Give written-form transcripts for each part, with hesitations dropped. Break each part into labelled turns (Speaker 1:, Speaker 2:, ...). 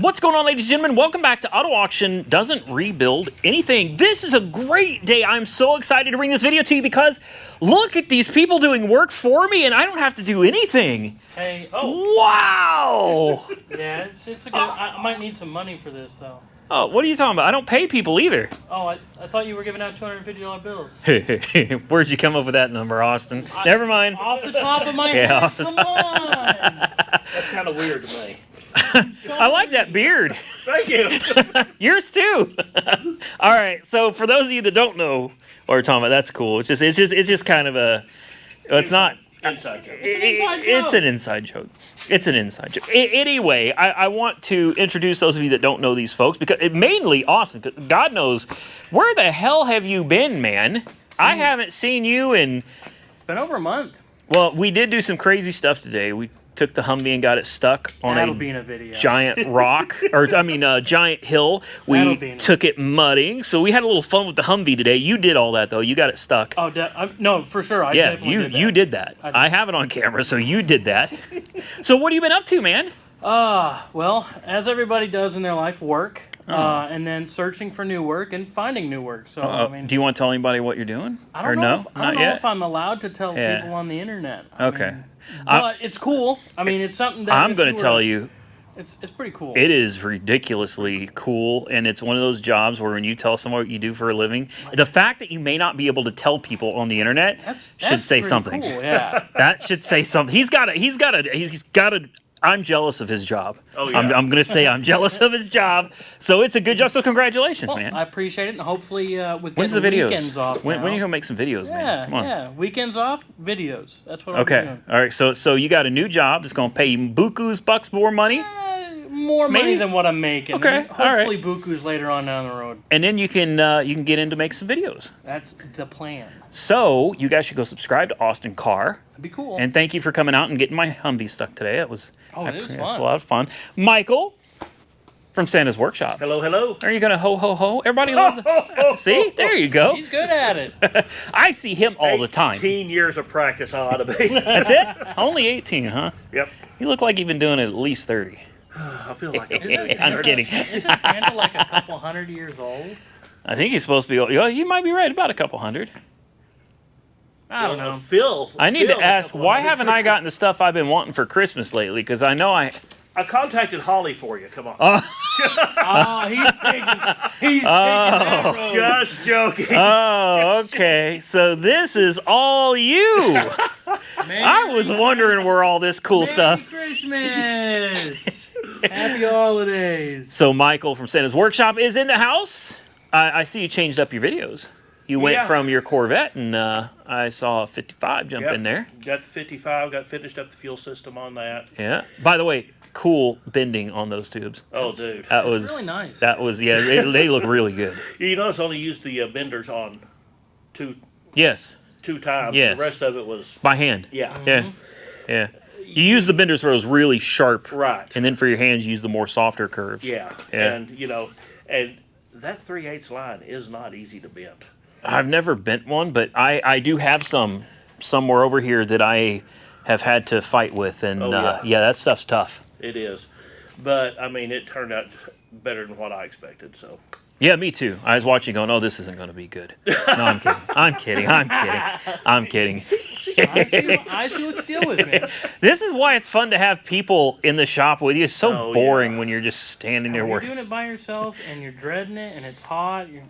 Speaker 1: What's going on, ladies and gentlemen? Welcome back to Auto Auction Doesn't Rebuild Anything. This is a great day. I'm so excited to bring this video to you because look at these people doing work for me and I don't have to do anything.
Speaker 2: Hey.
Speaker 1: Oh. Wow.
Speaker 2: Yeah, it's a good... I might need some money for this, though.
Speaker 1: Oh, what are you talking about? I don't pay people either.
Speaker 2: Oh, I thought you were giving out $250 bills.
Speaker 1: Where'd you come up with that number, Austin? Never mind.
Speaker 2: Off the top of my head, come on.
Speaker 3: That's kind of weird to me.
Speaker 1: I like that beard.
Speaker 3: Thank you.
Speaker 1: Yours too. All right. So for those of you that don't know what we're talking about, that's cool. It's just kind of a. It's not.
Speaker 3: Inside joke.
Speaker 1: It's an inside joke. It's an inside joke. Anyway, I want to introduce those of you that don't know these folks because mainly Austin. Because God knows, where the hell have you been, man? I haven't seen you in.
Speaker 2: It's been over a month.
Speaker 1: Well, we did do some crazy stuff today. We took the Humvee and got it stuck on
Speaker 2: a video.
Speaker 1: Giant rock, giant hill. We took it mudding. So we had a little fun with the Humvee today. You did all that, though. You got it stuck.
Speaker 2: Oh, no, for sure. I definitely
Speaker 1: you did that. I have it on camera, so you did that. So what have you been up to, man?
Speaker 2: Well, as everybody does in their life, work. And then searching for new work and finding new work. So, I mean,
Speaker 1: do you want to tell anybody what you're doing?
Speaker 2: I don't know if I'm allowed to tell people on the internet.
Speaker 1: Okay.
Speaker 2: But it's cool. I mean, it's something that
Speaker 1: I'm going to tell you.
Speaker 2: It's pretty cool.
Speaker 1: It is ridiculously cool, and it's one of those jobs where when you tell someone what you do for a living, the fact that you may not be able to tell people on the internet should say something.
Speaker 2: Cool, yeah.
Speaker 1: That should say something. He's got to. I'm jealous of his job.
Speaker 3: Oh, yeah.
Speaker 1: I'm going to say I'm jealous of his job. So it's a good job. So congratulations, man.
Speaker 2: I appreciate it. And hopefully with
Speaker 1: When's the videos?
Speaker 2: Weekends off
Speaker 1: when are you going to make some videos, man? Come on.
Speaker 2: Yeah. Weekends off, videos. That's what I'm doing.
Speaker 1: All right. So you got a new job that's going to pay you bucks more money?
Speaker 2: More money than what I'm making.
Speaker 1: Okay.
Speaker 2: Hopefully bukus later on down the road.
Speaker 1: And then you can get in to make some videos.
Speaker 2: That's the plan.
Speaker 1: So you guys should go subscribe to Austin Carr.
Speaker 2: That'd be cool.
Speaker 1: And thank you for coming out and getting my Humvee stuck today. It was
Speaker 2: fun.
Speaker 1: It was a lot of fun. Michael from Santa's Workshop.
Speaker 3: Hello, hello.
Speaker 1: Are you gonna ho ho ho? Everybody loves it. See, there you go.
Speaker 2: He's good at it.
Speaker 1: I see him all the time.
Speaker 3: 18 years of practice I ought to be.
Speaker 1: That's it? Only 18, huh?
Speaker 3: Yep.
Speaker 1: You look like you've been doing it at least 30.
Speaker 3: I feel like
Speaker 1: I'm kidding.
Speaker 2: Isn't Santa like a couple 100 years old?
Speaker 1: I think he's supposed to be old. You might be right, about a couple hundred.
Speaker 2: I don't know.
Speaker 1: I need to ask, why haven't I gotten the stuff I've been wanting for Christmas lately? Because I know I
Speaker 3: contacted Holley for you. Come on.
Speaker 2: He's taking that road.
Speaker 3: Just joking.
Speaker 1: Oh, okay. So this is all you. I was wondering where all this cool stuff.
Speaker 2: Merry Christmas. Happy holidays.
Speaker 1: So Michael from Santa's Workshop is in the house. I see you changed up your videos. You went from your Corvette, and I saw a 55 jump in there.
Speaker 3: Got the 55, finished up the fuel system on that.
Speaker 1: Yeah. By the way, cool bending on those tubes.
Speaker 3: Oh, dude.
Speaker 1: That was
Speaker 2: really nice.
Speaker 1: That was, they look really good.
Speaker 3: You notice I only used the benders on two times.
Speaker 1: Yes.
Speaker 3: The rest of it was
Speaker 1: by hand.
Speaker 3: Yeah.
Speaker 1: Yeah. You use the benders for those really sharp.
Speaker 3: Right.
Speaker 1: And then for your hands, you use the more softer curves.
Speaker 3: Yeah. And, and that 3/8 line is not easy to bend.
Speaker 1: I've never bent one, but I do have some somewhere over here that I have had to fight with. And, that stuff's tough.
Speaker 3: It is. But, I mean, it turned out better than what I expected, so.
Speaker 1: Yeah, me too. I was watching going, oh, this isn't going to be good. No, I'm kidding. I'm kidding.
Speaker 2: I see what you deal with, man.
Speaker 1: This is why it's fun to have people in the shop with you. It's so boring when you're just standing there working.
Speaker 2: You're doing it by yourself, and you're dreading it, and it's hot. You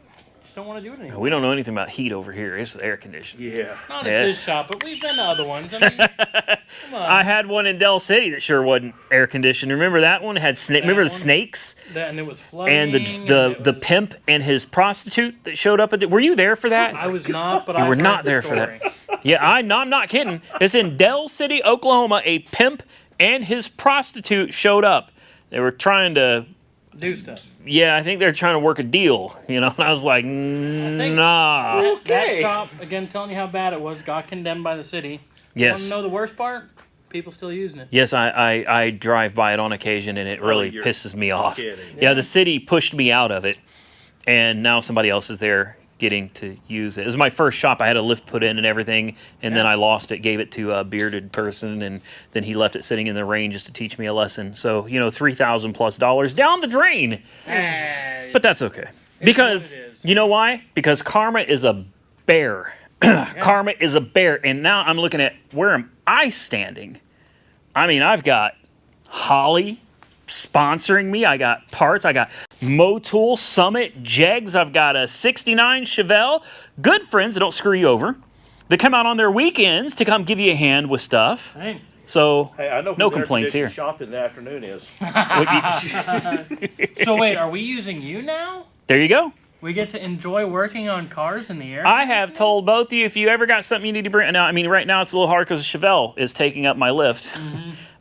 Speaker 2: just don't want to do it anymore.
Speaker 1: We don't know anything about heat over here. It's air conditioning.
Speaker 3: Yeah.
Speaker 2: Not at this shop, but we've been to other ones. I mean, come on.
Speaker 1: I had one in Del City that sure wasn't air conditioned. Remember that one? It had remember the snakes?
Speaker 2: And it was flooding.
Speaker 1: And the pimp and his prostitute that showed up at were you there for that?
Speaker 2: I was not, but
Speaker 1: you were not there for that. Yeah, I'm not kidding. It's in Del City, Oklahoma. A pimp and his prostitute showed up. They were trying to
Speaker 2: do stuff.
Speaker 1: Yeah, I think they're trying to work a deal, And I was like, nah.
Speaker 2: That shop, again, telling you how bad it was, got condemned by the city.
Speaker 1: Yes.
Speaker 2: You want to know the worst part? People still using it.
Speaker 1: Yes, I drive by it on occasion, and it really pisses me off.
Speaker 3: Kidding.
Speaker 1: Yeah, the city pushed me out of it, and now somebody else is there getting to use it. It was my first shop. I had a lift put in and everything, and then I lost it, gave it to a bearded person, and then he left it sitting in the rain just to teach me a lesson. So, you know, $3,000+ down the drain. But that's okay. Because, you know why? Because karma is a bear. Karma is a bear. And now I'm looking at where am I standing? I mean, I've got Holley sponsoring me. I got parts. I got Motul, Summit, Jegs. I've got a 69 Chevelle. Good friends that don't screw you over. They come out on their weekends to come give you a hand with stuff.
Speaker 2: Hey.
Speaker 1: So,
Speaker 3: Hey, I know
Speaker 1: no
Speaker 3: who
Speaker 1: complaints here.
Speaker 3: shop in the afternoon is.
Speaker 2: So wait, are we using you now?
Speaker 1: There you go.
Speaker 2: We get to enjoy working on cars in the air?
Speaker 1: I have told both of you, if you ever got something you need to bring. Now, I mean, right now it's a little hard because the Chevelle is taking up my lift.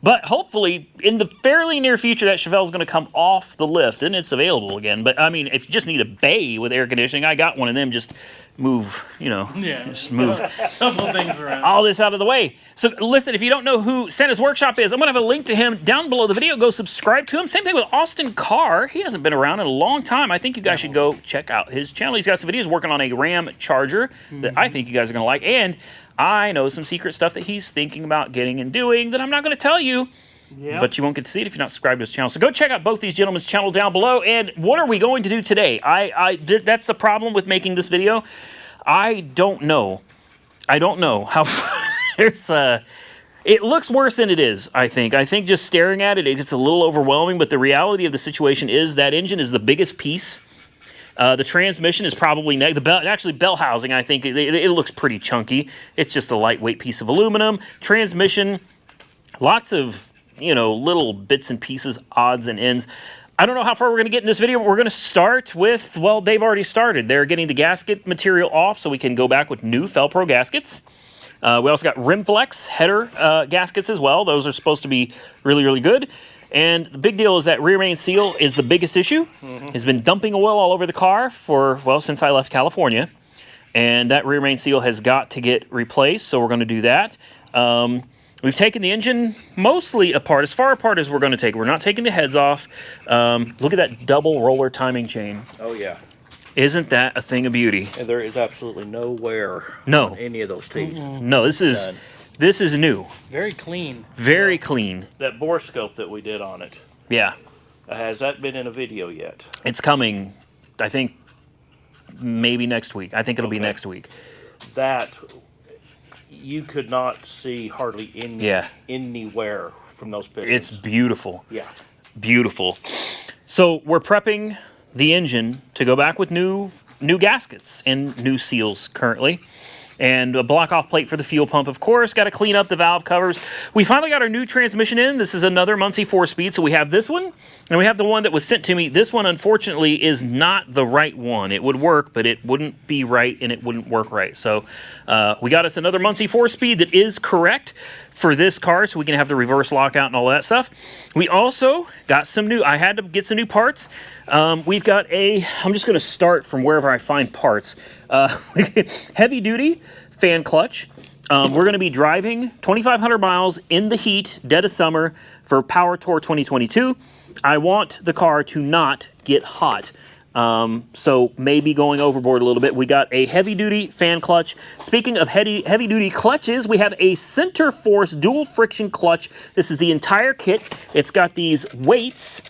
Speaker 1: But hopefully, in the fairly near future, that Chevelle is going to come off the lift and it's available again. But I mean, if you just need a bay with air conditioning, I got one of them. Just move, you know, just move
Speaker 2: Couple things around.
Speaker 1: all this out of the way. So listen, if you don't know who Santa's Workshop is, I'm going to have a link to him down below the video. Go subscribe to him. Same thing with Austin Carr. He hasn't been around in a long time. I think you guys should go check out his channel. He's got some videos working on a Ram Charger that I think you guys are going to like. And I know some secret stuff that he's thinking about getting and doing that I'm not going to tell you.
Speaker 2: Yep.
Speaker 1: But you won't get to see it if you're not subscribed to his channel. So go check out both these gentlemen's channel down below. And what are we going to do today? That's the problem with making this video. I don't know how there's it looks worse than it is, I think. I think just staring at it, it gets a little overwhelming, but the reality of the situation is that engine is the biggest piece. The transmission is probably the bell housing, I think it looks pretty chunky. It's just a lightweight piece of aluminum. Transmission, lots of, you know, little bits and pieces, odds and ends. I don't know how far we're going to get in this video, but we're going to start with, well, they've already started. They're getting the gasket material off so we can go back with new Felpro gaskets. We also got Rimflex header gaskets as well. Those are supposed to be really, really good. And the big deal is that rear main seal is the biggest issue. It's been dumping oil all over the car for, well, since I left California. And that rear main seal has got to get replaced, so we're going to do that. We've taken the engine mostly apart, as far apart as we're going to take. We're not taking the heads off. Look at that double roller timing chain.
Speaker 3: Oh, yeah.
Speaker 1: Isn't that a thing of beauty?
Speaker 3: And there is absolutely no wear on any of those teeth.
Speaker 1: No, this is new.
Speaker 2: Very clean.
Speaker 1: Very clean.
Speaker 3: That bore scope that we did on it,
Speaker 1: Yeah.
Speaker 3: has that been in a video yet?
Speaker 1: It's coming, I think, maybe next week. I think it'll be next week.
Speaker 3: That, you could not see hardly any wear from those pistons.
Speaker 1: It's beautiful.
Speaker 3: Yeah.
Speaker 1: Beautiful. So we're prepping the engine to go back with new gaskets and new seals currently. And a block-off plate for the fuel pump, of course. Got to clean up the valve covers. We finally got our new transmission in. This is another Muncie 4-speed. So we have this one, and we have the one that was sent to me. This one, unfortunately, is not the right one. It would work, but it wouldn't be right, and it wouldn't work right. So we got us another Muncie 4-speed that is correct for this car, so we can have the reverse lockout and all that stuff. We also got some new, I had to get some new parts. We've got I'm just going to start from wherever I find parts. Heavy duty fan clutch. We're going to be driving 2,500 miles in the heat, dead of summer, for Power Tour 2022. I want the car to not get hot. So maybe going overboard a little bit. We got a heavy duty fan clutch. Speaking of heavy duty clutches, we have a center force dual friction clutch. This is the entire kit. It's got these weights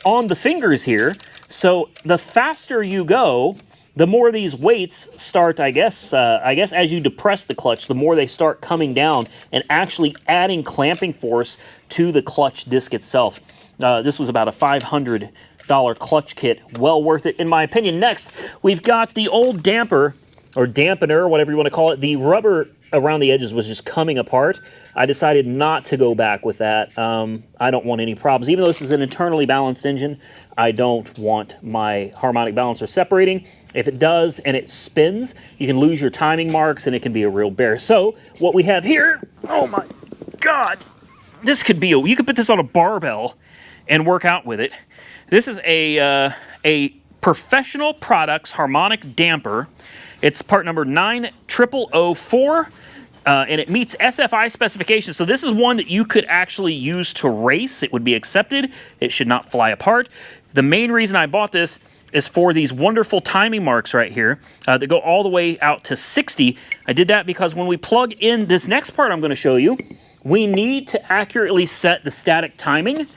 Speaker 1: on the fingers here. So the faster you go, the more these weights start, I guess as you depress the clutch, the more they start coming down and actually adding clamping force to the clutch disc itself. This was about a $500 clutch kit. Well worth it, in my opinion. Next, we've got the old damper, or dampener, whatever you want to call it. The rubber around the edges was just coming apart. I decided not to go back with that. I don't want any problems. Even though this is an internally balanced engine, I don't want my harmonic balancer separating. If it does and it spins, you can lose your timing marks and it can be a real bear. So what we have here, oh my God, this could be you could put this on a barbell and work out with it. This is a Professional Products harmonic damper. It's part number 9004, and it meets SFI specifications. So this is one that you could actually use to race. It would be accepted. It should not fly apart. The main reason I bought this is for these wonderful timing marks right here that go all the way out to 60. I did that because when we plug in this next part I'm going to show you, we need to accurately set the static timing.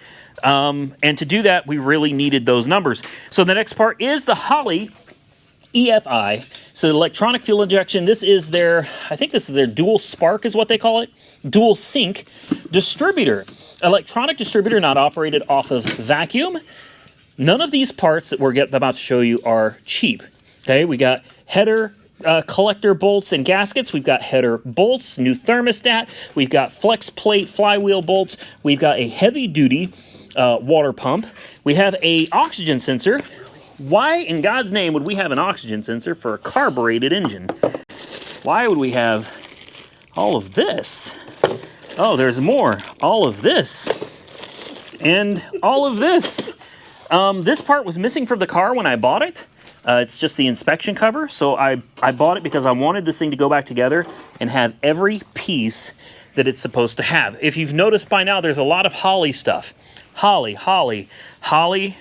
Speaker 1: And to do that, we really needed those numbers. So the next part is the Holley EFI. So the electronic fuel injection, this is their, I think this is their dual spark is what they call it. Dual sync distributor. Electronic distributor not operated off of vacuum. None of these parts that we're about to show you are cheap. Okay, we got header collector bolts and gaskets. We've got header bolts, new thermostat. We've got flex plate flywheel bolts. We've got a heavy duty water pump. We have a oxygen sensor. Why in God's name would we have an oxygen sensor for a carbureted engine? Why would we have all of this? Oh, there's more. All of this. And all of this. This part was missing from the car when I bought it. It's just the inspection cover. So I bought it because I wanted this thing to go back together and have every piece that it's supposed to have. If you've noticed by now, there's a lot of Holley stuff. Holley,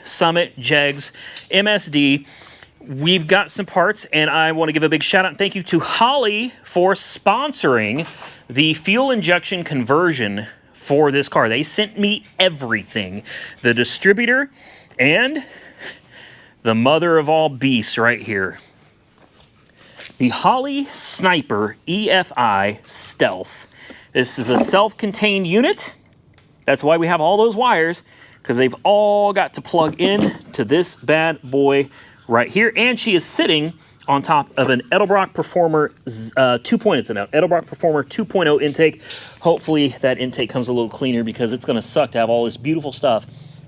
Speaker 1: Summit, Jegs, MSD. We've got some parts, and I want to give a big shout out and thank you to Holley for sponsoring the fuel injection conversion for this car. They sent me everything. The distributor and the mother of all beasts right here. The Holley Sniper EFI Stealth. This is a self-contained unit. That's why we have all those wires, because they've all got to plug in to this bad boy right here. And she is sitting on top of an Edelbrock Performer 2.0. It's an Edelbrock Performer 2.0 intake. Hopefully that intake comes a little cleaner because it's going to suck to have all this beautiful stuff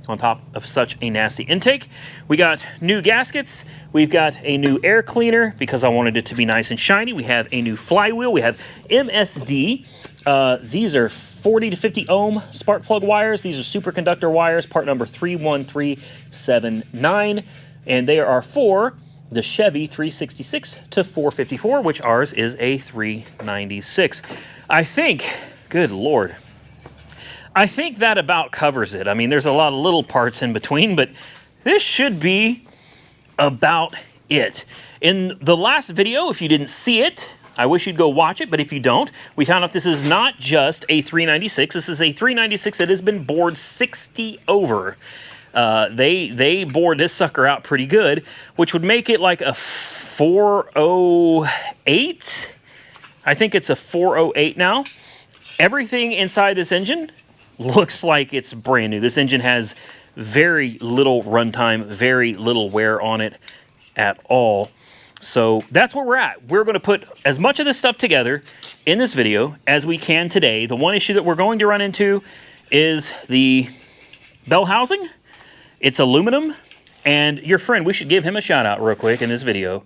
Speaker 1: on top of such a nasty intake. We got new gaskets. We've got a new air cleaner because I wanted it to be nice and shiny. We have a new flywheel. We have MSD. These are 40 to 50 ohm spark plug wires. These are superconductor wires, part number 31379. And they are for the Chevy 366 to 454, which ours is a 396. I think, good Lord, I think that about covers it. I mean, there's a lot of little parts in between, but this should be about it. In the last video, if you didn't see it, I wish you'd go watch it, but if you don't, we found out this is not just a 396. This is a 396 that has been bored 60 over. They bored this sucker out pretty good, which would make it like a 408. I think it's a 408 now. Everything inside this engine looks like it's brand new. This engine has very little runtime, very little wear on it at all. So that's where we're at. We're going to put as much of this stuff together in this video as we can today. The one issue that we're going to run into is the bell housing. It's aluminum. And your friend, we should give him a shout out real quick in this video.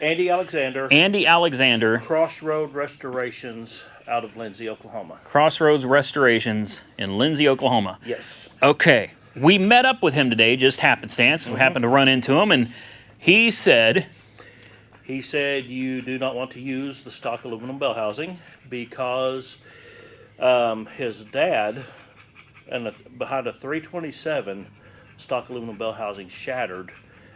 Speaker 1: Andy Alexander.
Speaker 3: Crossroads Restorations out of Lindsay, Oklahoma.
Speaker 1: Crossroads Restorations in Lindsay, Oklahoma.
Speaker 3: Yes.
Speaker 1: Okay. We met up with him today, just happenstance. We happened to run into him, and he said...
Speaker 3: He said you do not want to use the stock aluminum bell housing because his dad, behind a 327, stock aluminum bell housing shattered,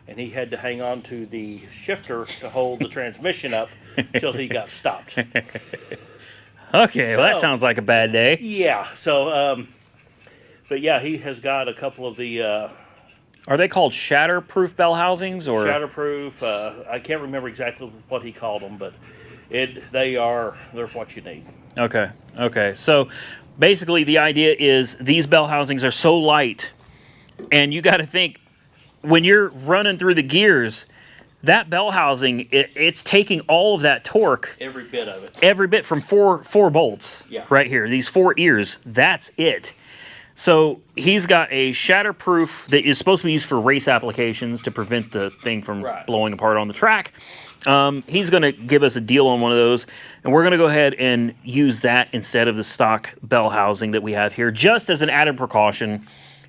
Speaker 3: and he had to hang on to the shifter to hold the transmission up until he got stopped.
Speaker 1: Okay, well, that sounds like a bad day.
Speaker 3: Yeah, so... but yeah, he has got a couple of the...
Speaker 1: Are they called shatterproof bell housings? Or
Speaker 3: shatterproof. I can't remember exactly what he called them, but they're what you need.
Speaker 1: Okay, okay. So basically the idea is these bell housings are so light, and you got to think, when you're running through the gears, that bell housing, it's taking all of that torque.
Speaker 3: Every bit of it.
Speaker 1: Every bit from four bolts.
Speaker 3: Yeah.
Speaker 1: Right here. These 4 ears. That's it. So he's got a shatterproof that is supposed to be used for race applications to prevent the thing from blowing apart on the track. He's going to give us a deal on one of those, and we're going to go ahead and use that instead of the stock bell housing that we have here, just as an added precaution,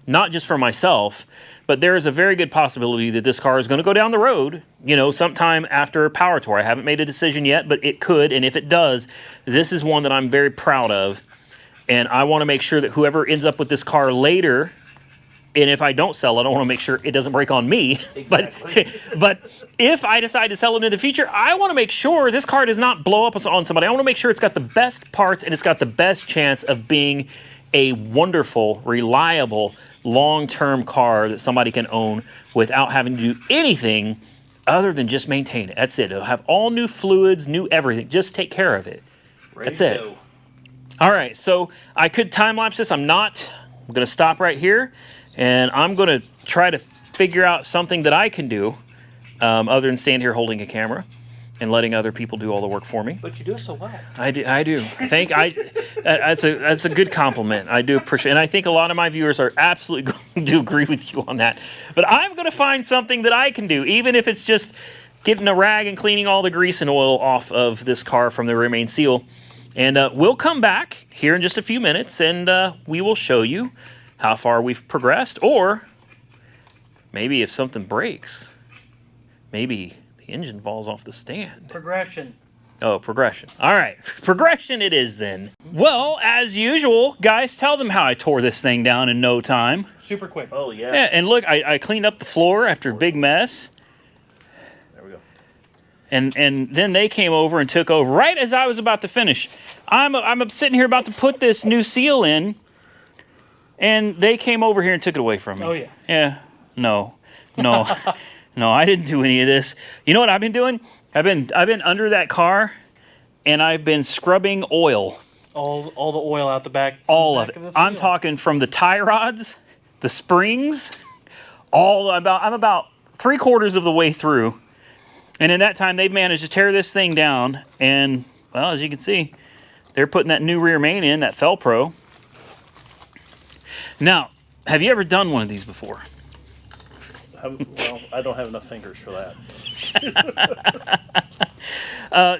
Speaker 1: not just for myself, but there is a very good possibility that this car is going to go down the road, you know, sometime after Power Tour. I haven't made a decision yet, but it could, and if it does, this is one that I'm very proud of. And I want to make sure that whoever ends up with this car later And if I don't sell it, I want to make sure it doesn't break on me.
Speaker 3: Exactly.
Speaker 1: But if I decide to sell it in the future, I want to make sure this car does not blow up on somebody. I want to make sure it's got the best parts and it's got the best chance of being a wonderful, reliable, long-term car that somebody can own without having to do anything other than just maintain it. That's it. It'll have all new fluids, new everything. Just take care of it. That's it.
Speaker 3: Go.
Speaker 1: All right, so I could time-lapse this. I'm not. I'm going to stop right here, and I'm going to try to figure out something that I can do other than stand here holding a camera and letting other people do all the work for me.
Speaker 3: But you do it so well.
Speaker 1: I do. That's a good compliment. I do appreciate, and I think a lot of my viewers are absolutely going to agree with you on that. But I'm going to find something that I can do, even if it's just getting a rag and cleaning all the grease and oil off of this car from the Remain seal. And we'll come back here in just a few minutes, and we will show you how far we've progressed, or maybe if something breaks, maybe the engine falls off the stand.
Speaker 2: Progression.
Speaker 1: Oh, progression. All right, progression it is then. Well, as usual, guys, tell them how I tore this thing down in no time.
Speaker 2: Super quick.
Speaker 3: Oh, yeah.
Speaker 1: Yeah, and look, I cleaned up the floor after a big mess.
Speaker 3: There we go.
Speaker 1: And then they came over and took over right as I was about to finish. I'm sitting here about to put this new seal in, and they came over here and took it away from me.
Speaker 2: Oh, yeah.
Speaker 1: Yeah. No. No, I didn't do any of this. You know what I've been doing? I've been under that car, and I've been scrubbing oil.
Speaker 2: All the oil out the back.
Speaker 1: All of it. I'm talking from the tie rods, the springs, I'm about 3/4 of the way through. And in that time, they've managed to tear this thing down. And, well, as you can see, they're putting that new rear main in, that Felpro. Now, have you ever done one of these before?
Speaker 3: Well, I don't have enough fingers for that.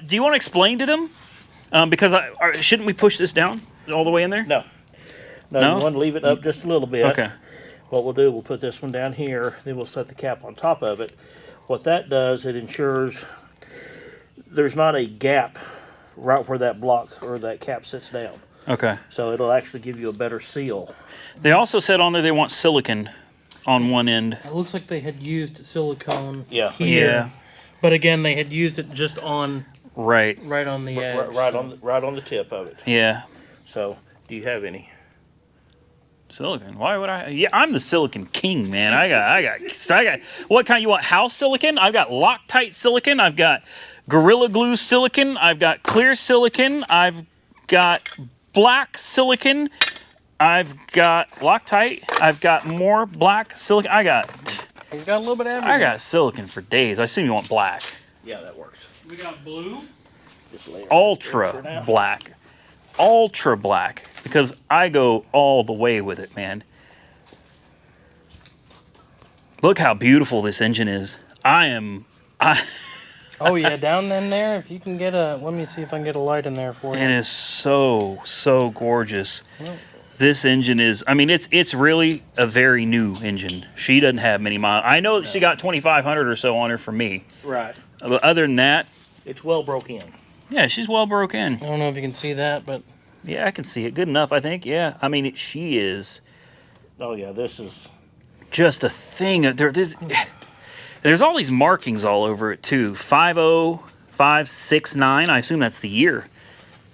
Speaker 1: Do you want to explain to them? Because shouldn't we push this down all the way in there?
Speaker 3: No. No,
Speaker 1: No?
Speaker 3: you want to leave it up just a little bit.
Speaker 1: Okay.
Speaker 3: What we'll do, we'll put this one down here, then we'll set the cap on top of it. What that does, it ensures there's not a gap right where that block or that cap sits down.
Speaker 1: Okay.
Speaker 3: So it'll actually give you a better seal.
Speaker 1: They also said on there they want silicon on one end.
Speaker 2: It looks like they had used silicone
Speaker 3: Yeah.
Speaker 2: here.
Speaker 1: Yeah.
Speaker 2: But again, they had used it just on
Speaker 1: Right.
Speaker 2: right on the edge.
Speaker 3: Right on the tip of it.
Speaker 1: Yeah.
Speaker 3: So, do you have any?
Speaker 1: Silicon. Why would I? Yeah, I'm the silicon king, man. I got. What kind you want? House silicon? I've got Loctite silicon. I've got Gorilla Glue silicon. I've got clear silicon. I've got black silicon. I've got Loctite. I've got more black silicon.
Speaker 2: He's got a little bit of everything.
Speaker 1: I got silicon for days. I assume you want black.
Speaker 3: Yeah, that works.
Speaker 2: We got blue.
Speaker 3: Just lay it
Speaker 1: Ultra
Speaker 3: right now.
Speaker 1: black. Ultra black. Because I go all the way with it, man. Look how beautiful this engine is.
Speaker 2: Oh yeah, down in there. If you can get let me see if I can get a light in there for you.
Speaker 1: It is so gorgeous. This engine is, I mean, it's really a very new engine. She doesn't have many miles. I know that she got 2,500 or so on her from me.
Speaker 3: Right.
Speaker 1: But other than that,
Speaker 3: It's well broke in.
Speaker 1: yeah, she's well broke in.
Speaker 2: I don't know if you can see that, but
Speaker 1: Yeah, I can see it. Good enough, I think. Yeah, I mean, she is
Speaker 3: Oh yeah, this is.
Speaker 1: just a thing. There's all these markings all over it too. 50569. I assume that's the year.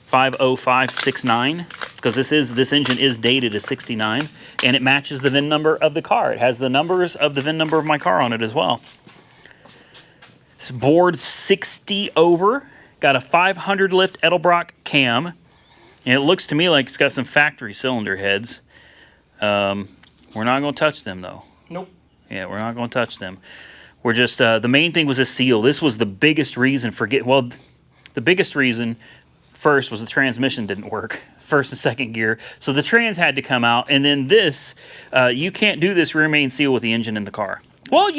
Speaker 1: 50569, because this engine is dated as 69, and it matches the VIN number of the car. It has the numbers of the VIN number of my car on it as well. It's bored 60 over. Got a 500 lift Edelbrock cam, and it looks to me like it's got some factory cylinder heads. We're not going to touch them though.
Speaker 2: nope.
Speaker 1: Yeah, we're not going to touch them. We're just, the main thing was a seal. This was the biggest reason for the biggest reason first was the transmission didn't work, first and second gear. So the trans had to come out, and then this, you can't do this rear main seal with the engine in the car. Well,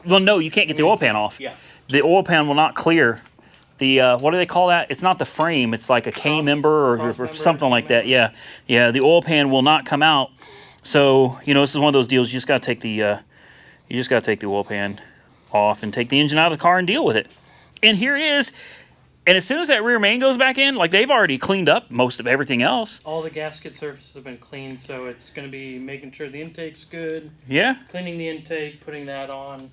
Speaker 1: no, you can't get the oil pan off.
Speaker 3: Yeah.
Speaker 1: The oil pan will not clear. The, what do they call that? It's not the frame, it's like a K-member or something like that. Yeah, yeah, the oil pan will not come out. So, this is one of those deals, you just got to take the oil pan off and take the engine out of the car and deal with it. And here it is. And as soon as that rear main goes back in, like they've already cleaned up most of everything else.
Speaker 2: All the gasket surfaces have been cleaned, so it's going to be making sure the intake's good.
Speaker 1: Yeah.
Speaker 2: Cleaning the intake, putting that on.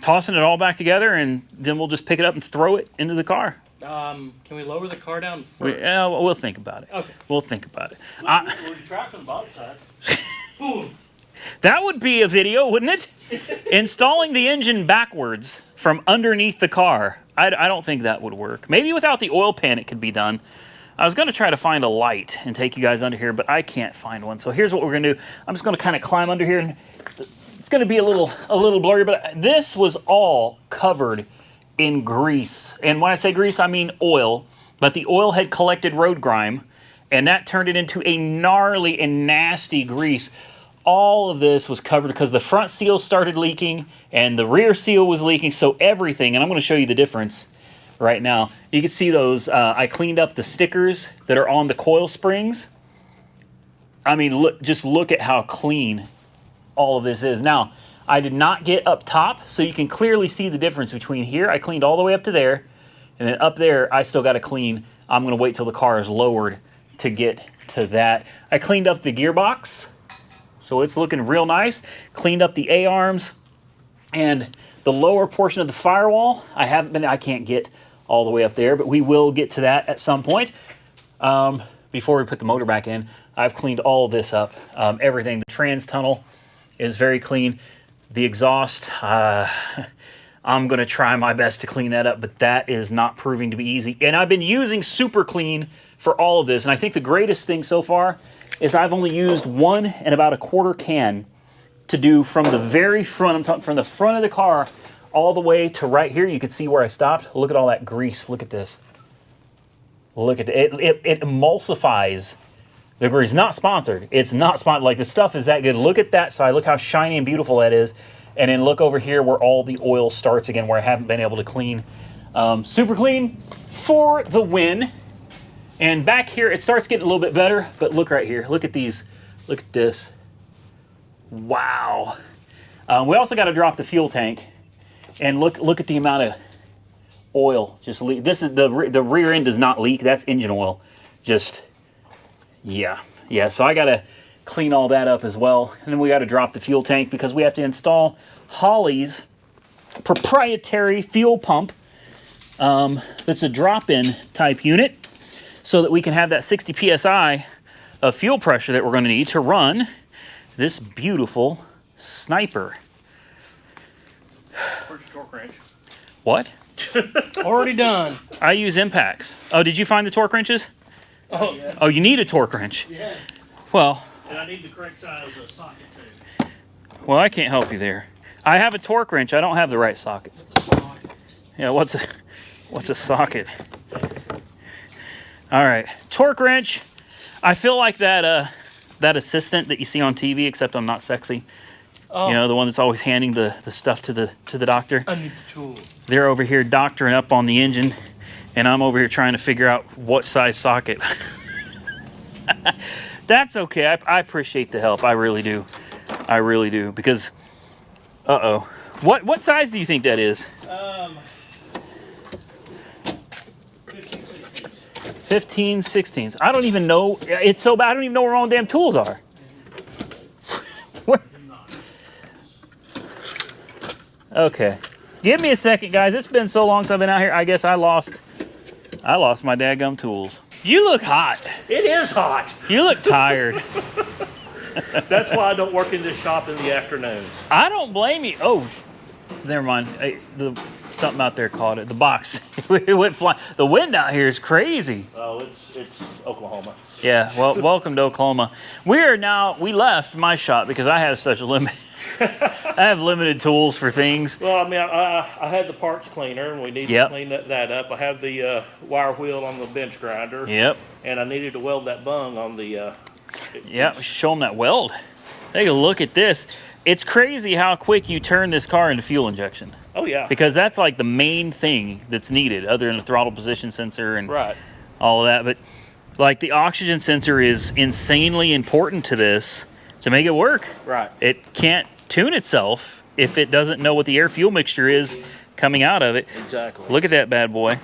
Speaker 1: Tossing it all back togetger, and then we'll just pick it up and throw it into the car.
Speaker 2: Can we lower the car down first?
Speaker 1: We'll think about it.
Speaker 2: Okay.
Speaker 1: We'll think about it.
Speaker 3: Well, you try from the bottom side.
Speaker 2: Ooh.
Speaker 1: That would be a video, wouldn't it? Installing the engine backwards from underneath the car. I don't think that would work. Maybe without the oil pan it could be done. I was going to try to find a light and take you guys under here, but I can't find one. So here's what we're going to do. I'm just going to kind of climb under here. And it's going to be a little blurry, but this was all covered in grease. And when I say grease, I mean oil. But the oil had collected road grime, and that turned it into a gnarly and nasty grease. All of this was covered because the front seal started leaking and the rear seal was leaking, so everything, and I'm going to show you the difference right now. You can see those, I cleaned up the stickers that are on the coil springs. I mean, just look at how clean all of this is. Now, I did not get up top, so you can clearly see the difference between here. I cleaned all the way up to there, and then up there, I still got to clean. I'm going to wait till the car is lowered to get to that. I cleaned up the gearbox. So it's looking real nice. Cleaned up the A-arms and the lower portion of the firewall. I can't get all the way up there, but we will get to that at some point. Before we put the motor back in, I've cleaned all of this up. Everything. The trans tunnel is very clean. The exhaust, I'm going to try my best to clean that up, but that is not proving to be easy. And I've been using Super Clean for all of this, and I think the greatest thing so far is I've only used 1 and about a quarter can to do from the very front, I'm talking from the front of the car all the way to right here. You can see where I stopped. Look at all that grease. Look at this. Look at it. It emulsifies the grease. Not sponsored. It's not sponsored. Like, the stuff is that good. Look at that side. Look how shiny and beautiful that is. And then look over here where all the oil starts again, where I haven't been able to clean. Super Clean for the win. And back here, it starts getting a little bit better, but look right here. Look at these. Look at this. Wow. We also got to drop the fuel tank, and look at the amount of oil just leak. This is the rear end does not leak. That's engine oil. Just yeah. So I got to clean all that up as well, and then we got to drop the fuel tank because we have to install Holley's proprietary fuel pump. That's a drop-in type unit, so that we can have that 60 psi of fuel pressure that we're going to need to run this beautiful Sniper.
Speaker 3: Where's your torque wrench?
Speaker 1: What?
Speaker 2: Already done.
Speaker 1: I use impacts. Oh, did you find the torque wrenches?
Speaker 2: Oh,
Speaker 3: Yeah.
Speaker 1: Oh, you need a torque wrench.
Speaker 3: Yes.
Speaker 1: Well,
Speaker 3: And I need the correct size of socket too.
Speaker 1: I can't help you there. I have a torque wrench. I don't have the right sockets. Yeah, what's a socket? All right, torque wrench. I feel like that assistant that you see on TV, except I'm not sexy.
Speaker 2: Oh.
Speaker 1: You know, the one that's always handing the stuff to the doctor.
Speaker 2: I need the tools.
Speaker 1: They're over here doctoring up on the engine, and I'm over here trying to figure out what size socket. That's okay. I appreciate the help. I really do. I really do. Because, what size do you think that is? 15 16ths. I don't even know. It's so bad. I don't even know where all the damn tools are. Where? Okay. Give me a second, guys. It's been so long since I've been out here. I guess I lost my dadgum tools. You look hot.
Speaker 3: It is hot.
Speaker 1: You look tired.
Speaker 3: That's why I don't work in this shop in the afternoons.
Speaker 1: I don't blame you. Oh, never mind. Something out there caught it. The box. It went flying. The wind out here is crazy.
Speaker 3: Oh, it's Oklahoma.
Speaker 1: Yeah, well, welcome to Oklahoma. We left my shop because I have such a limit. I have limited tools for things.
Speaker 3: Well, I mean, I had the parts cleaner, and we need to clean that up. I have the wire wheel on the bench grinder.
Speaker 1: Yep.
Speaker 3: And I needed to weld that bung on the...
Speaker 1: Yeah, we should show them that weld. Take a look at this. It's crazy how quick you turn this car into fuel injection.
Speaker 3: Oh, yeah.
Speaker 1: Because that's like the main thing that's needed, other than the throttle position sensor and
Speaker 3: Right.
Speaker 1: all of that. But like the oxygen sensor is insanely important to this to make it work.
Speaker 3: Right.
Speaker 1: It can't tune itself if it doesn't know what the air fuel mixture is coming out of it.
Speaker 3: Exactly.
Speaker 1: Look at that bad boy.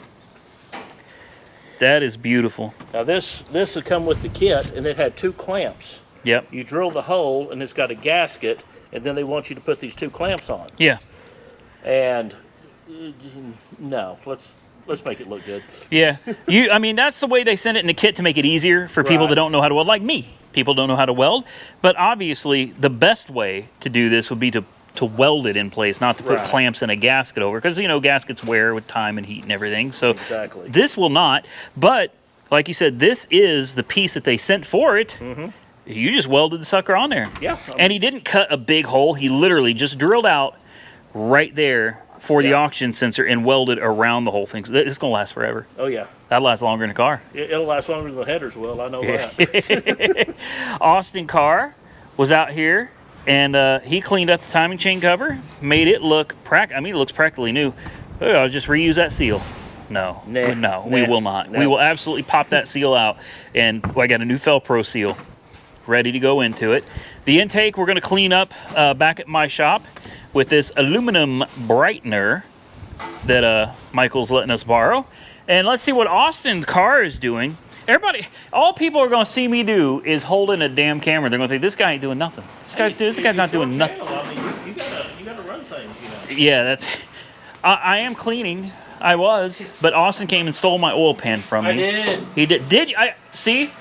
Speaker 1: That is beautiful.
Speaker 3: Now this would come with the kit, and it had 2 clamps.
Speaker 1: Yep.
Speaker 3: You drill the hole, and it's got a gasket, and then they want you to put these 2 clamps on.
Speaker 1: Yeah.
Speaker 3: And no, let's make it look good.
Speaker 1: Yeah. I mean, that's the way they send it in the kit to make it easier for people
Speaker 3: Right.
Speaker 1: that don't know how to weld, like me. People don't know how to weld. But obviously, the best way to do this would be to weld it in place, not to put
Speaker 3: Right.
Speaker 1: clamps in a gasket over. Because, you know, gaskets wear with time and heat and everything. So
Speaker 3: Exactly.
Speaker 1: this will not. But, like you said, this is the piece that they sent for it.
Speaker 3: Mm-hmm.
Speaker 1: You just welded the sucker on there.
Speaker 3: Yeah.
Speaker 1: And he didn't cut a big hole. He literally just drilled out right there for the
Speaker 3: Yeah.
Speaker 1: oxygen sensor and welded around the whole thing. So it's going to last forever.
Speaker 3: Oh yeah.
Speaker 1: That lasts longer in a car.
Speaker 3: It'll last longer than the headers will. I know that.
Speaker 1: Austin Carr was out here, and he cleaned up the timing chain cover, made it look I mean, it looks practically new. Oh, I'll just reuse that seal. No,
Speaker 3: Nah,
Speaker 1: we
Speaker 3: nah,
Speaker 1: will not.
Speaker 3: no.
Speaker 1: We will absolutely pop that seal out, and I got a new Felpro seal ready to go into it. The intake we're going to clean up back at my shop with this aluminum brightener that Michael's letting us borrow. And let's see what Austin Carr is doing. Everybody, all people are going to see me do is holding a damn camera. They're going to think, this guy ain't doing nothing. This guy's not doing nothing.
Speaker 3: I mean, you gotta run things, you know.
Speaker 1: Yeah, that's... I am cleaning. I was. But Austin came and stole my oil pan from me.
Speaker 2: I did.
Speaker 1: He did. See?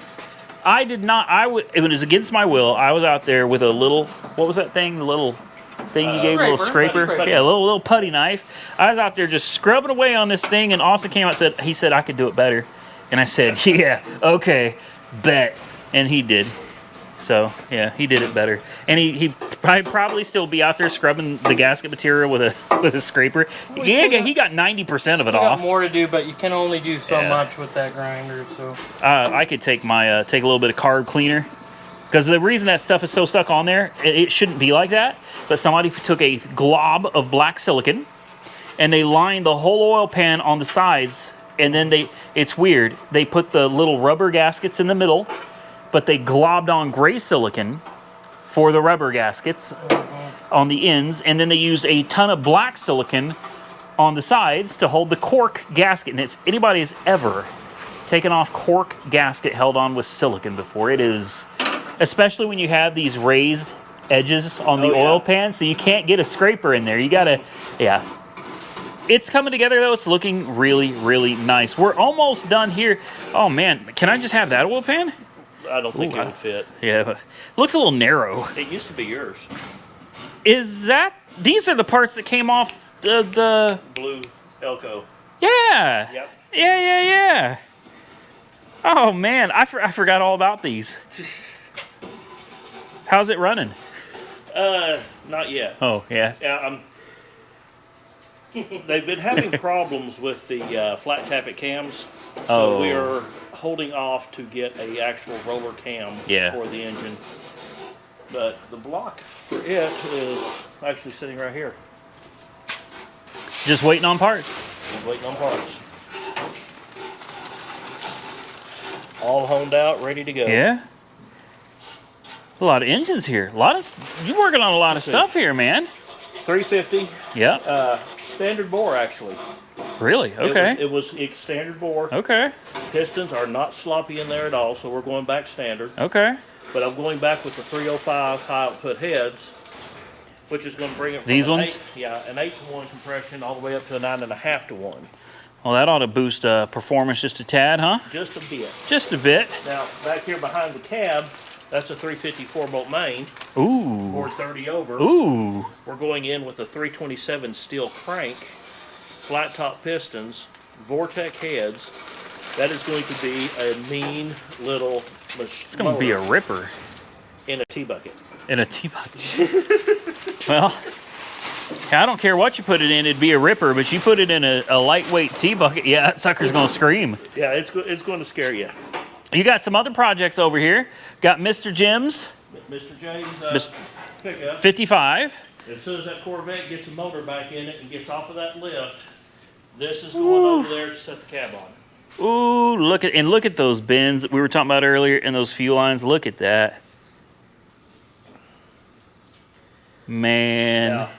Speaker 1: I did not. It was against my will. I was out there with a little... What was that thing? The little thing you gave, a little scraper?
Speaker 2: Putty.
Speaker 1: Yeah, a little putty knife. I was out there just scrubbing away on this thing, and Austin came out and said I could do it better. And I said, yeah, okay, bet. And he did. So, yeah, he did it better. And he'd probably still be out there scrubbing the gasket material with a scraper.
Speaker 2: Well,
Speaker 1: He got 90% of it
Speaker 2: We
Speaker 1: off.
Speaker 2: got more to do, but you can only do so
Speaker 1: Yeah.
Speaker 2: much with that grinder. So
Speaker 1: I could take a little bit of carb cleaner. Because the reason that stuff is so stuck on there, it shouldn't be like that. But somebody took a glob of black silicon, and they lined the whole oil pan on the sides, and then it's weird. They put the little rubber gaskets in the middle, but they globbed on gray silicon for the rubber gaskets on the ends, and then they used a ton of black silicon on the sides to hold the cork gasket. And if anybody has ever taken off cork gasket held on with silicon before, it is, especially when you have these raised edges on the oil pan, so you can't get a scraper in there. You gotta, yeah. It's coming together though. It's looking really, really nice. We're almost done here. Oh man, can I just have that oil pan?
Speaker 3: I don't think it would fit.
Speaker 1: Yeah, but looks a little narrow.
Speaker 3: It used to be yours.
Speaker 1: These are the parts that came off the
Speaker 3: Blue Elko.
Speaker 1: yeah.
Speaker 3: Yep.
Speaker 1: Yeah. Oh man, I forgot all about these. How's it running?
Speaker 3: Not yet.
Speaker 1: Oh yeah.
Speaker 3: Yeah, they've been having problems with the flat tappet cams, so we are holding off to get a actual roller cam for the engine. But the block for it is actually sitting right here.
Speaker 1: Just waiting on parts.
Speaker 3: Just waiting on parts. All honed out, ready to go.
Speaker 1: Yeah. A lot of engines here. You're working on a lot of stuff here, man.
Speaker 3: 350.
Speaker 1: Yeah.
Speaker 3: Standard bore, actually.
Speaker 1: Really? Okay.
Speaker 3: It was standard bore.
Speaker 1: Okay.
Speaker 3: Pistons are not sloppy in there at all, so we're going back standard.
Speaker 1: Okay.
Speaker 3: But I'm going back with the 305 high output heads, which is going to bring it from
Speaker 1: These
Speaker 3: an
Speaker 1: ones?
Speaker 3: 8-to-1 compression all the way up to a 9.5-to-1.
Speaker 1: Well, that ought to boost performance just a tad, huh?
Speaker 3: Just a bit.
Speaker 1: Just a bit.
Speaker 3: Now, back here behind the cab, that's a 354 bolt main,
Speaker 1: Ooh.
Speaker 3: 430 over.
Speaker 1: Ooh.
Speaker 3: We're going in with a 327 steel crank, flat top pistons, Vortec heads. That is going to be a mean little
Speaker 1: It's going to be a ripper.
Speaker 3: in a T-bucket.
Speaker 1: In a tea bucket. Well, I don't care what you put it in, it'd be a ripper, but you put it in a lightweight tea bucket, yeah, that sucker's going to scream.
Speaker 3: Yeah, it's going to scare you.
Speaker 1: You got some other projects over here. Got Mr. Jim's
Speaker 3: Mr. J's pickup.
Speaker 1: 55.
Speaker 3: As soon as that Corvette gets a motor back in it and gets off of that lift, this is going over there to set the cab on.
Speaker 1: Ooh, look at those bins that we were talking about earlier and those fuel lines. Look at that. Man.
Speaker 3: Now,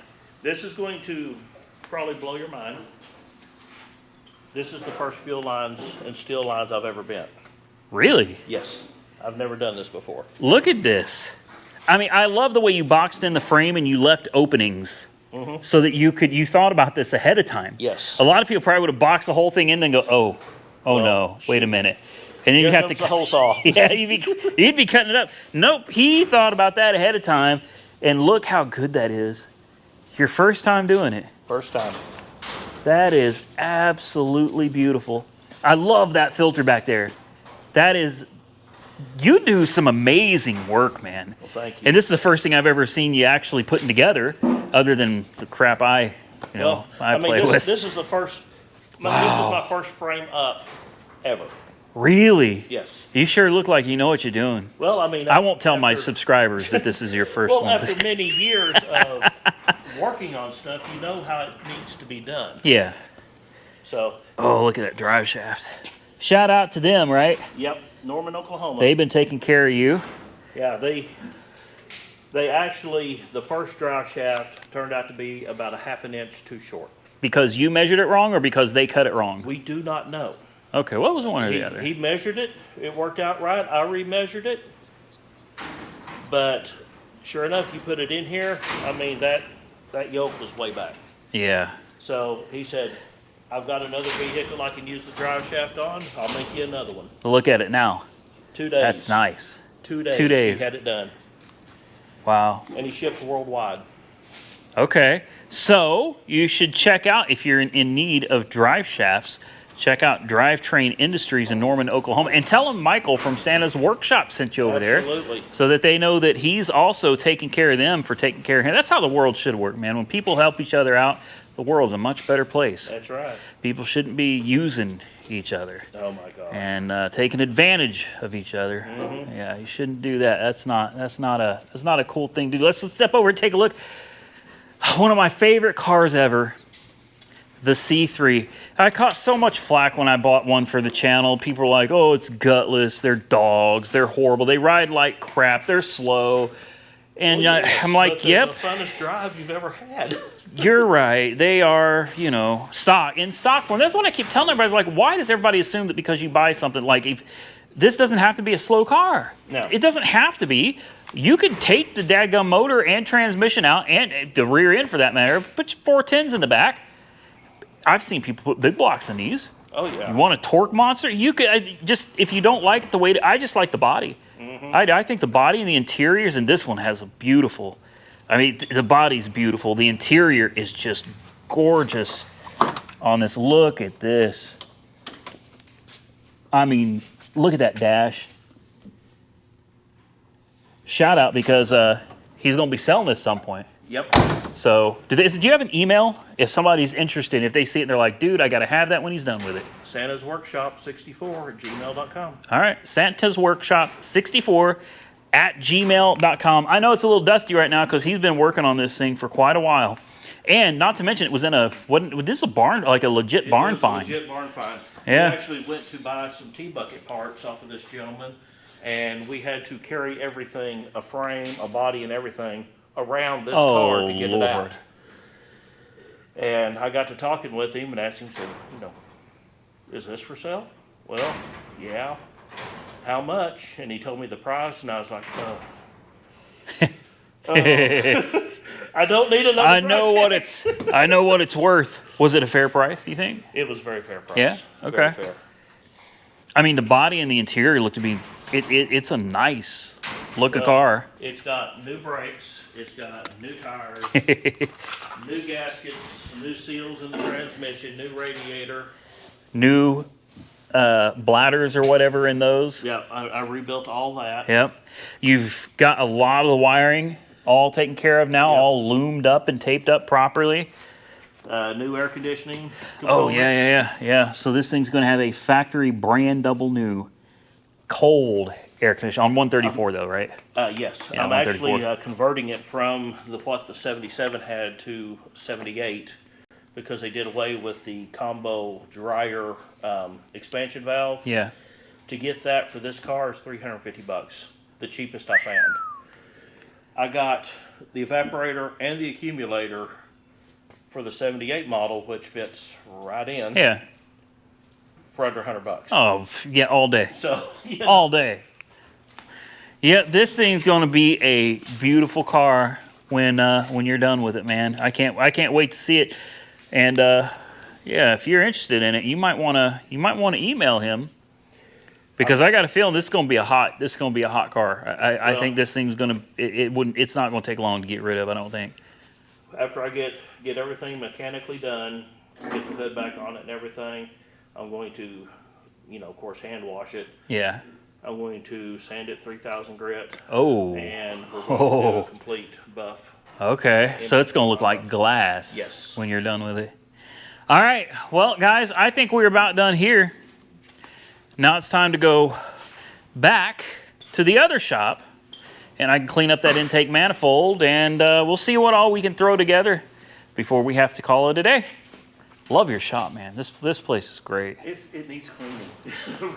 Speaker 3: this is going to probably blow your mind. This is the first fuel lines and steel lines I've ever bent.
Speaker 1: Really?
Speaker 3: Yes. I've never done this before.
Speaker 1: Look at this. I mean, I love the way you boxed in the frame and you left openings so that you thought about this ahead of time.
Speaker 3: Yes.
Speaker 1: A lot of people probably would have boxed the whole thing in and then go, oh
Speaker 3: Well,
Speaker 1: no, wait a minute. And then
Speaker 3: Here
Speaker 1: you have
Speaker 3: comes
Speaker 1: to
Speaker 3: the hole saw.
Speaker 1: Yeah, you'd be cutting it up. Nope, he thought about that ahead of time, and look how good that is. Your first time doing it.
Speaker 3: First time.
Speaker 1: That is absolutely beautiful. I love that filter back there. That is, you do some amazing work, man.
Speaker 3: Well, thank you.
Speaker 1: And this is the first thing I've ever seen you actually putting together, other than the crap I play with.
Speaker 3: This is the first.
Speaker 1: Wow.
Speaker 3: This is my first frame up ever.
Speaker 1: Really?
Speaker 3: Yes.
Speaker 1: You sure look like you know what you're doing.
Speaker 3: Well, I mean,
Speaker 1: I won't tell my
Speaker 3: after-
Speaker 1: subscribers that this is your first
Speaker 3: Well,
Speaker 1: one.
Speaker 3: after many years of working on stuff, you know how it needs to be done.
Speaker 1: Yeah.
Speaker 3: So,
Speaker 1: Oh, look at that drive shaft. Shout out to them, right?
Speaker 3: yep, Norman, Oklahoma.
Speaker 1: They've been taking care of you.
Speaker 3: Yeah, they actually, the first drive shaft turned out to be about a half an inch too short.
Speaker 1: Because you measured it wrong or because they cut it wrong?
Speaker 3: We do not know.
Speaker 1: Okay, what was one or the other?
Speaker 3: He measured it. It worked out right. I remeasured it. But sure enough, you put it in here. I mean, that yoke was way back.
Speaker 1: Yeah.
Speaker 3: So he said, I've got another vehicle I can use the drive shaft on. I'll make you another one.
Speaker 1: Look at it now.
Speaker 3: 2 days.
Speaker 1: That's nice.
Speaker 3: 2 days.
Speaker 1: 2 days.
Speaker 3: He had it done.
Speaker 1: Wow.
Speaker 3: And he ships worldwide.
Speaker 1: Okay. So you should check out, if you're in need of drive shafts, check out Drivetrain Industries in Norman, Oklahoma. And tell them Michael from Santa's Workshop sent you over
Speaker 3: Absolutely.
Speaker 1: there. So that they know that he's also taking care of them for taking care of him. That's how the world should work, man. When people help each other out, the world's a much better place.
Speaker 3: That's right.
Speaker 1: People shouldn't be using each other
Speaker 3: Oh my gosh.
Speaker 1: and taking advantage of each other. Yeah, you shouldn't do that. That's not a cool thing to do. Let's step over and take a look. One of my favorite cars ever, the C3. I caught so much flack when I bought one for the channel. People were like, oh, it's gutless, they're dogs, they're horrible, they ride like crap, they're slow. And
Speaker 3: Well, yes,
Speaker 1: I'm like,
Speaker 3: but
Speaker 1: yep,
Speaker 3: the funnest drive you've ever had.
Speaker 1: you're right. They are, stock. In stock form. That's what I keep telling everybody. Like, why does everybody assume that because you buy something, like, if this doesn't have to be a slow car?
Speaker 3: No.
Speaker 1: It doesn't have to be. You could take the dadgum motor and transmission out, and the rear end for that matter, put your 410s in the back. I've seen people put big blocks in these.
Speaker 3: Oh yeah.
Speaker 1: You want a torque monster? You could if you don't like it the way I just like the body. I think the body and the interiors, and this one has a beautiful. I mean, the body's beautiful. The interior is just gorgeous on this. Look at this. I mean, look at that dash. Shout out because he's going to be selling this at some point.
Speaker 3: Yep.
Speaker 1: So, do you have an email if somebody's interested? If they see it and they're like, dude, I got to have that when he's done with it.
Speaker 3: Santa's Workshop 64 at gmail.com.
Speaker 1: All right, Santa's Workshop 64 at gmail.com. I know it's a little dusty right now because he's been working on this thing for quite a while. And not to mention, it was in this is a barn, like a legit barn find.
Speaker 3: Legit barn find.
Speaker 1: Yeah.
Speaker 3: We actually went to buy some T-bucket parts off of this gentleman, and we had to carry everything, a frame, a body, and everything around this car to get it out. And I got to talking with him and asked him, said, is this for sale? Well, yeah. How much? And he told me the price, and I was like, I don't need another
Speaker 1: I know
Speaker 3: price.
Speaker 1: I know what it's worth. Was it a fair price, you think?
Speaker 3: It was a very fair price.
Speaker 1: Yeah? Okay.
Speaker 3: Very fair.
Speaker 1: I mean, the body and the interior look to be, it's a nice looking car.
Speaker 3: It's got new brakes. It's got new tires, new gaskets, new seals in the transmission, new radiator.
Speaker 1: New bladders or whatever in those.
Speaker 3: Yeah, I rebuilt all that.
Speaker 1: Yep. You've got a lot of the wiring all taken care of now,
Speaker 3: Yep.
Speaker 1: all loomed up and taped up properly.
Speaker 3: New air conditioning
Speaker 1: Oh,
Speaker 3: components.
Speaker 1: yeah. So this thing's going to have a factory brand double new cold air conditioning on 134 though, right?
Speaker 3: Yes,
Speaker 1: Yeah,
Speaker 3: I'm actually
Speaker 1: 134.
Speaker 3: converting it from what the 77 had to 78 because they did away with the combo dryer expansion valve.
Speaker 1: Yeah.
Speaker 3: To get that for this car is $350, the cheapest I found. I got the evaporator and the accumulator for the 78 model, which fits right in.
Speaker 1: Yeah.
Speaker 3: for under $100.
Speaker 1: Oh, yeah, all day.
Speaker 3: So, you know,
Speaker 1: All day. Yeah, this thing's gonna be a beautiful car when you're done with it, man. I can't wait to see it. And yeah, if you're interested in it, you might wanna email him, because I got a feeling this is gonna be a hot car. I think this thing's gonna it's not gonna take long to get rid of. I don't think.
Speaker 3: after I get everything mechanically done, get the hood back on it and everything, I'm going to, of course, hand wash it.
Speaker 1: Yeah.
Speaker 3: I'm going to sand it 3000 grit.
Speaker 1: Oh.
Speaker 3: And we're going to do a complete buff.
Speaker 1: Okay. So it's gonna look like glass.
Speaker 3: Yes.
Speaker 1: When you're done with it. All right. Well, guys, I think we're about done here. Now it's time to go back to the other shop, and I can clean up that intake manifold, and we'll see what all we can throw together before we have to call it a day. Love your shop, man. This place is great.
Speaker 3: It needs cleaning.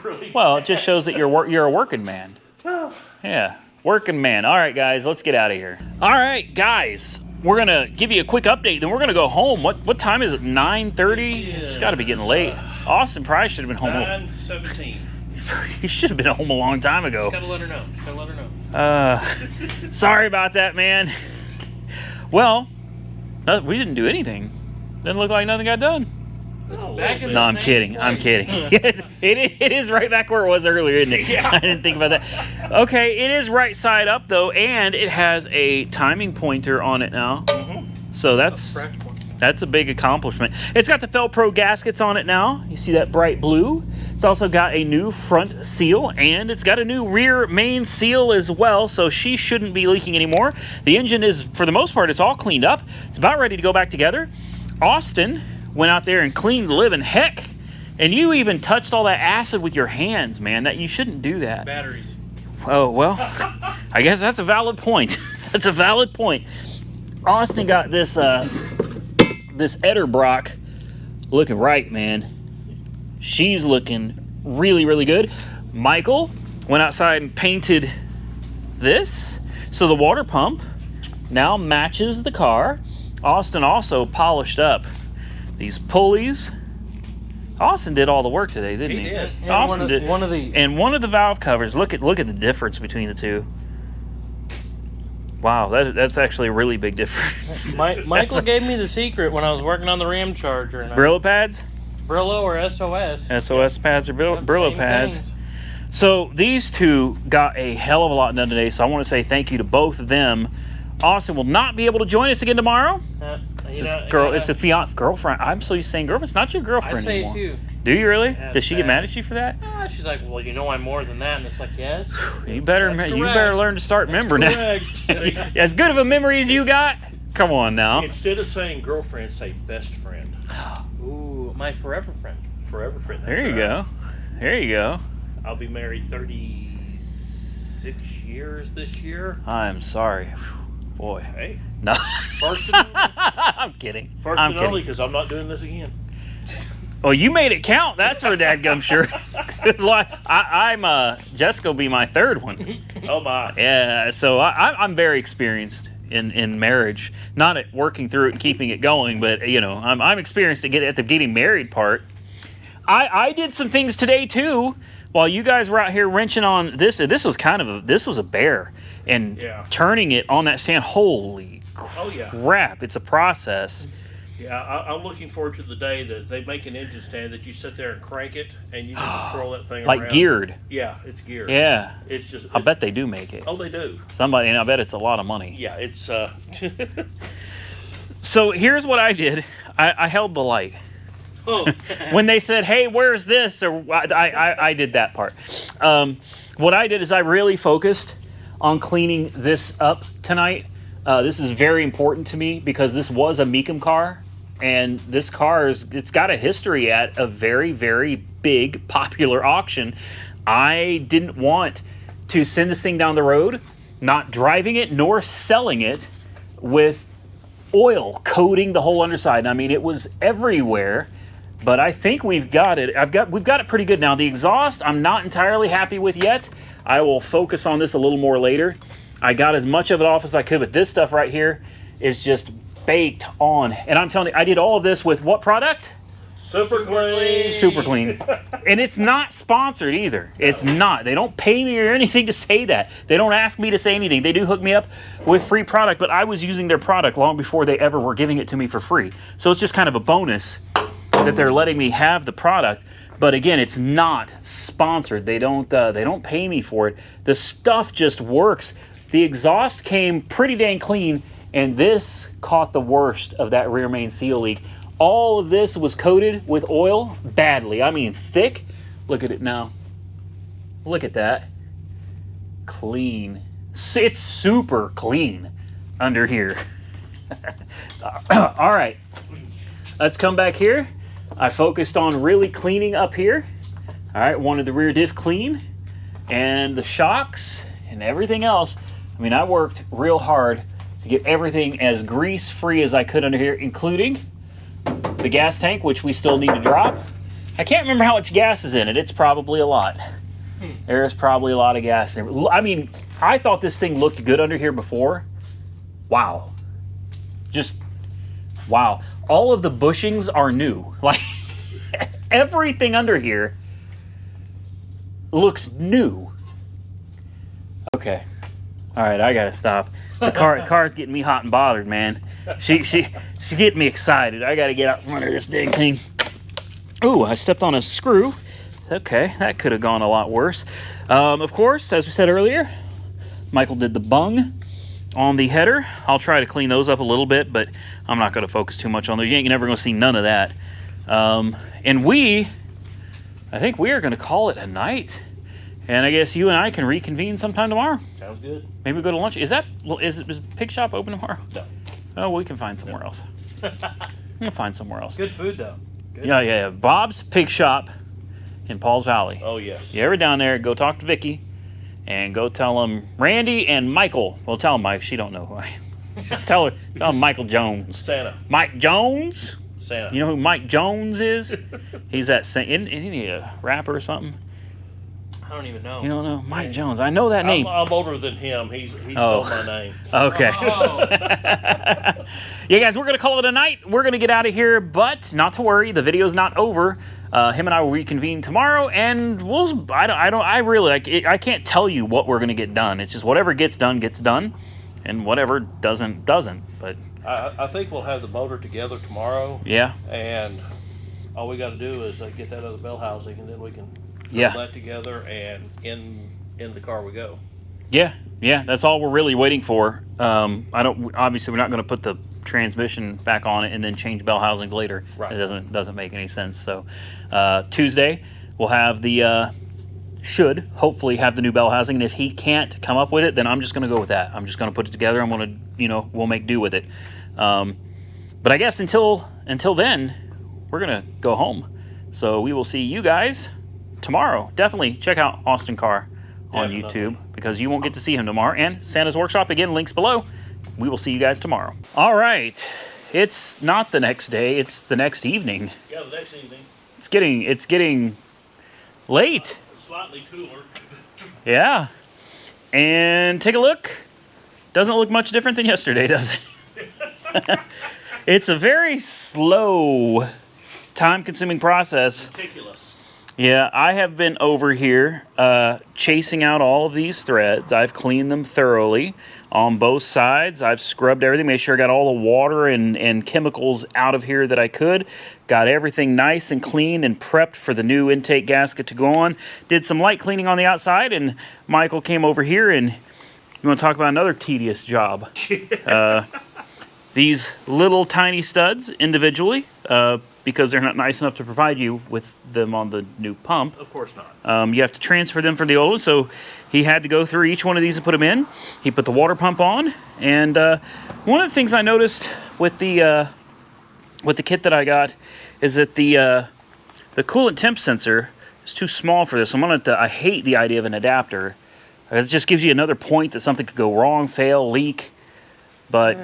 Speaker 3: Really.
Speaker 1: Well, it just shows that you're a working man.
Speaker 3: Well,
Speaker 1: Yeah, working man. All right, guys, let's get out of here. All right, guys, we're gonna give you a quick update, then we're gonna go home. What time is it? 9:30? It's got to be getting late. Austin probably should have been home.
Speaker 3: 9:17.
Speaker 1: He should have been home a long time ago.
Speaker 2: Just gotta let her know.
Speaker 1: Sorry about that, man. Well, we didn't do anything. Didn't look like nothing got done.
Speaker 2: Back in
Speaker 1: No,
Speaker 2: the
Speaker 1: I'm
Speaker 2: same
Speaker 1: kidding.
Speaker 2: place.
Speaker 1: I'm kidding. it is right back where it was earlier, isn't it? Yeah. I didn't think about that. Okay, it is right side up, though, and it has a timing pointer on it now. So that's a big accomplishment. It's got the Felpro gaskets on it now. You see that bright blue? It's also got a new front seal, and it's got a new rear main seal as well, so she shouldn't be leaking anymore. The engine is, for the most part, it's all cleaned up. It's about ready to go back together. Austin went out there and cleaned the living heck, and you even touched all that acid with your hands, man. That you shouldn't do that.
Speaker 2: Batteries.
Speaker 1: Oh, well, I guess that's a valid point. That's a valid point. Austin got this Etterbrock looking right, man. She's looking really, really good. Michael went outside and painted this, so the water pump now matches the car. Austin also polished up these pulleys. Austin did all the work today, didn't he?
Speaker 3: He did.
Speaker 2: And
Speaker 1: Austin did.
Speaker 2: one of the
Speaker 1: And one of the valve covers. Look at the difference between the two. Wow, that's actually a really big difference.
Speaker 2: Michael gave me the secret when I was working on the Ram Charger. And
Speaker 1: Brillo pads?
Speaker 2: Brillo or SOS.
Speaker 1: SOS pads or Brillo
Speaker 2: Same
Speaker 1: pads.
Speaker 2: things.
Speaker 1: So these two got a hell of a lot done today, so I want to say thank you to both of them. Austin will not be able to join us again tomorrow. It's a fiance girlfriend. I'm so used to saying girlfriend. It's not your girlfriend
Speaker 2: I say
Speaker 1: anymore.
Speaker 2: it too.
Speaker 1: Do you really?
Speaker 2: Yeah,
Speaker 1: Does she get
Speaker 2: bad.
Speaker 1: mad at you for that?
Speaker 2: She's like, well, I'm more than that. And it's like, yes.
Speaker 1: You better
Speaker 2: correct.
Speaker 1: learn to start remembering that.
Speaker 2: Correct.
Speaker 1: As good of a memory as you got, come on now.
Speaker 3: Instead of saying girlfriend, say best friend.
Speaker 2: Ooh, my forever friend.
Speaker 3: Forever friend.
Speaker 1: There
Speaker 3: that's
Speaker 1: you
Speaker 3: right.
Speaker 1: go. There you go.
Speaker 3: I'll be married 36 years this year.
Speaker 1: I'm sorry. Boy.
Speaker 3: Hey,
Speaker 1: No.
Speaker 3: first and only.
Speaker 1: I'm kidding.
Speaker 3: First
Speaker 1: I'm
Speaker 3: and
Speaker 1: kidding.
Speaker 3: only, because I'm not doing this again.
Speaker 1: Well, you made it count. That's for dadgum sure. Jessica will be my third one.
Speaker 3: Oh my.
Speaker 1: Yeah, so I'm very experienced in marriage. Not at working through it and keeping it going, but I'm experienced at the getting married part. I did some things today too. While you guys were out here wrenching on this, this was a bear, and
Speaker 3: Yeah.
Speaker 1: turning it on that stand. Holy
Speaker 3: Oh yeah.
Speaker 1: crap! It's a process.
Speaker 3: Yeah, I'm looking forward to the day that they make an engine stand that you sit there and crank it, and you can just scroll that thing
Speaker 1: Like
Speaker 3: around.
Speaker 1: geared.
Speaker 3: Yeah, it's geared.
Speaker 1: Yeah.
Speaker 3: It's just.
Speaker 1: I bet they do make it.
Speaker 3: Oh, they do.
Speaker 1: Somebody, and I bet it's a lot of money.
Speaker 3: Yeah, it's.
Speaker 1: So here's what I did. I held the light.
Speaker 2: Oh.
Speaker 1: When they said, hey, where's this? Or I did that part. What I did is I really focused on cleaning this up tonight. This is very important to me because this was a Meekum car. And this car it's got a history at a very, very big popular auction. I didn't want to send this thing down the road, not driving it nor selling it with oil coating the whole underside. I mean, it was everywhere, but I think we've got it. We've got it pretty good now. The exhaust, I'm not entirely happy with yet. I will focus on this a little more later. I got as much of it off as I could, but this stuff right here is just baked on. And I'm telling you, I did all of this with what product?
Speaker 3: Super clean.
Speaker 1: Super clean. And it's not sponsored either. It's not. They don't pay me or anything to say that. They don't ask me to say anything. They do hook me up with free product, but I was using their product long before they ever were giving it to me for free. So it's just kind of a bonus that they're letting me have the product. But again, it's not sponsored. They don't pay me for it. The stuff just works. The exhaust came pretty dang clean, and this caught the worst of that rear main seal leak. All of this was coated with oil badly. I mean, thick. Look at it now. Look at that. Clean. It's super clean under here. All right. Let's come back here. I focused on really cleaning up here. All right, wanted the rear diff clean and the shocks and everything else. I mean, I worked real hard to get everything as grease-free as I could under here, including the gas tank, which we still need to drop. I can't remember how much gas is in it. It's probably a lot. There's probably a lot of gas in it. I mean, I thought this thing looked good under here before. Wow. Just, wow. All of the bushings are new. Like, everything under here looks new. Okay. All right, I gotta stop. The car's getting me hot and bothered, man. She's getting me excited. I gotta get out from under this dang thing. Ooh, I stepped on a screw. Okay, that could have gone a lot worse. Of course, as we said earlier, Michael did the bung on the header. I'll try to clean those up a little bit, but I'm not going to focus too much on those. You ain't never going to see none of that. And I think we are going to call it a night. And I guess you and I can reconvene sometime tomorrow.
Speaker 3: Sounds good.
Speaker 1: Maybe go to lunch. Is Pig Shop open tomorrow?
Speaker 3: No.
Speaker 1: Oh, we can find somewhere else. We'll find somewhere else.
Speaker 2: Good food, though. Good.
Speaker 1: Yeah. Bob's Pig Shop in Pauls Valley.
Speaker 3: Oh, yes.
Speaker 1: You ever down there, go talk to Vicky and go tell them Randy and Michael. Well, tell them Mike. She don't know who I am. Just tell him Michael Jones.
Speaker 3: Santa.
Speaker 1: Mike Jones?
Speaker 3: Santa.
Speaker 1: You know who Mike Jones is? He's that isn't he a rapper or something?
Speaker 2: I don't even know.
Speaker 1: You don't know? Mike Jones. I know that name.
Speaker 3: I'm older than him. He stole my name.
Speaker 1: Okay.
Speaker 2: Oh.
Speaker 1: Yeah, guys, we're going to call it a night. We're going to get out of here, but not to worry. The video's not over. Him and I will reconvene tomorrow, and I can't tell you what we're going to get done. It's just whatever gets done, and whatever doesn't. But
Speaker 3: I think we'll have the motor together tomorrow.
Speaker 1: yeah.
Speaker 3: And all we got to do is get that other bell housing, and then we can throw that together, and in the car we go.
Speaker 1: Yeah, that's all we're really waiting for. Obviously we're not going to put the transmission back on it and then change bell housing later.
Speaker 3: Right.
Speaker 1: It doesn't make any sense. So Tuesday we'll have should hopefully have the new bell housing, and if he can't come up with it, then I'm just going to go with that. I'm just going to put it together. I'm going to we'll make do with it. But I guess until then we're going to go home. So we will see you guys tomorrow. Definitely check out Austin Carr on YouTube, because you won't get to see him tomorrow. And Santa's Workshop, again, links below. We will see you guys tomorrow. All right. It's not the next day. It's the next evening.
Speaker 3: Yeah, the next evening.
Speaker 1: It's getting late.
Speaker 3: Slightly cooler.
Speaker 1: Yeah. And take a look. Doesn't look much different than yesterday, does it? It's a very slow, time-consuming process.
Speaker 3: Meticulous.
Speaker 1: Yeah, I have been over here chasing out all of these threads. I've cleaned them thoroughly on both sides. I've scrubbed everything, made sure I got all the water and chemicals out of here that I could. Got everything nice and clean and prepped for the new intake gasket to go on. Did some light cleaning on the outside, and Michael came over here, and you want to talk about another tedious job. These little tiny studs individually, because they're not nice enough to provide you with them on the new pump.
Speaker 3: Of course not.
Speaker 1: You have to transfer them from the old one, so he had to go through each one of these and put them in. He put the water pump on, and one of the things I noticed with the kit that I got is that the coolant temp sensor is too small for this. I hate the idea of an adapter. It just gives you another point that something could go wrong, fail, leak, but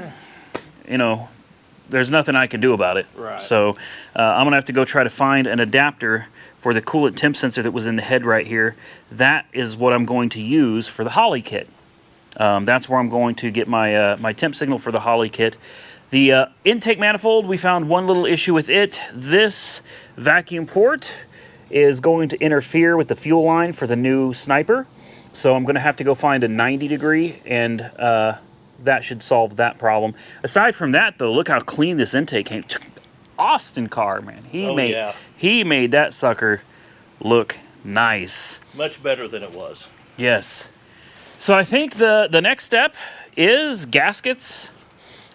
Speaker 1: there's nothing I can do about it.
Speaker 3: Right.
Speaker 1: So I'm gonna have to go try to find an adapter for the coolant temp sensor that was in the head right here. That is what I'm going to use for the Holley kit. That's where I'm going to get my my temp signal for the Holley kit. The intake manifold, we found one little issue with it. This vacuum port is going to interfere with the fuel line for the new Sniper. So I'm going to have to go find a 90 degree, and that should solve that problem. Aside from that, though, look how clean this intake came. Austin car, man. He made that sucker look nice.
Speaker 3: Much better than it was.
Speaker 1: Yes. So I think the next step is gaskets.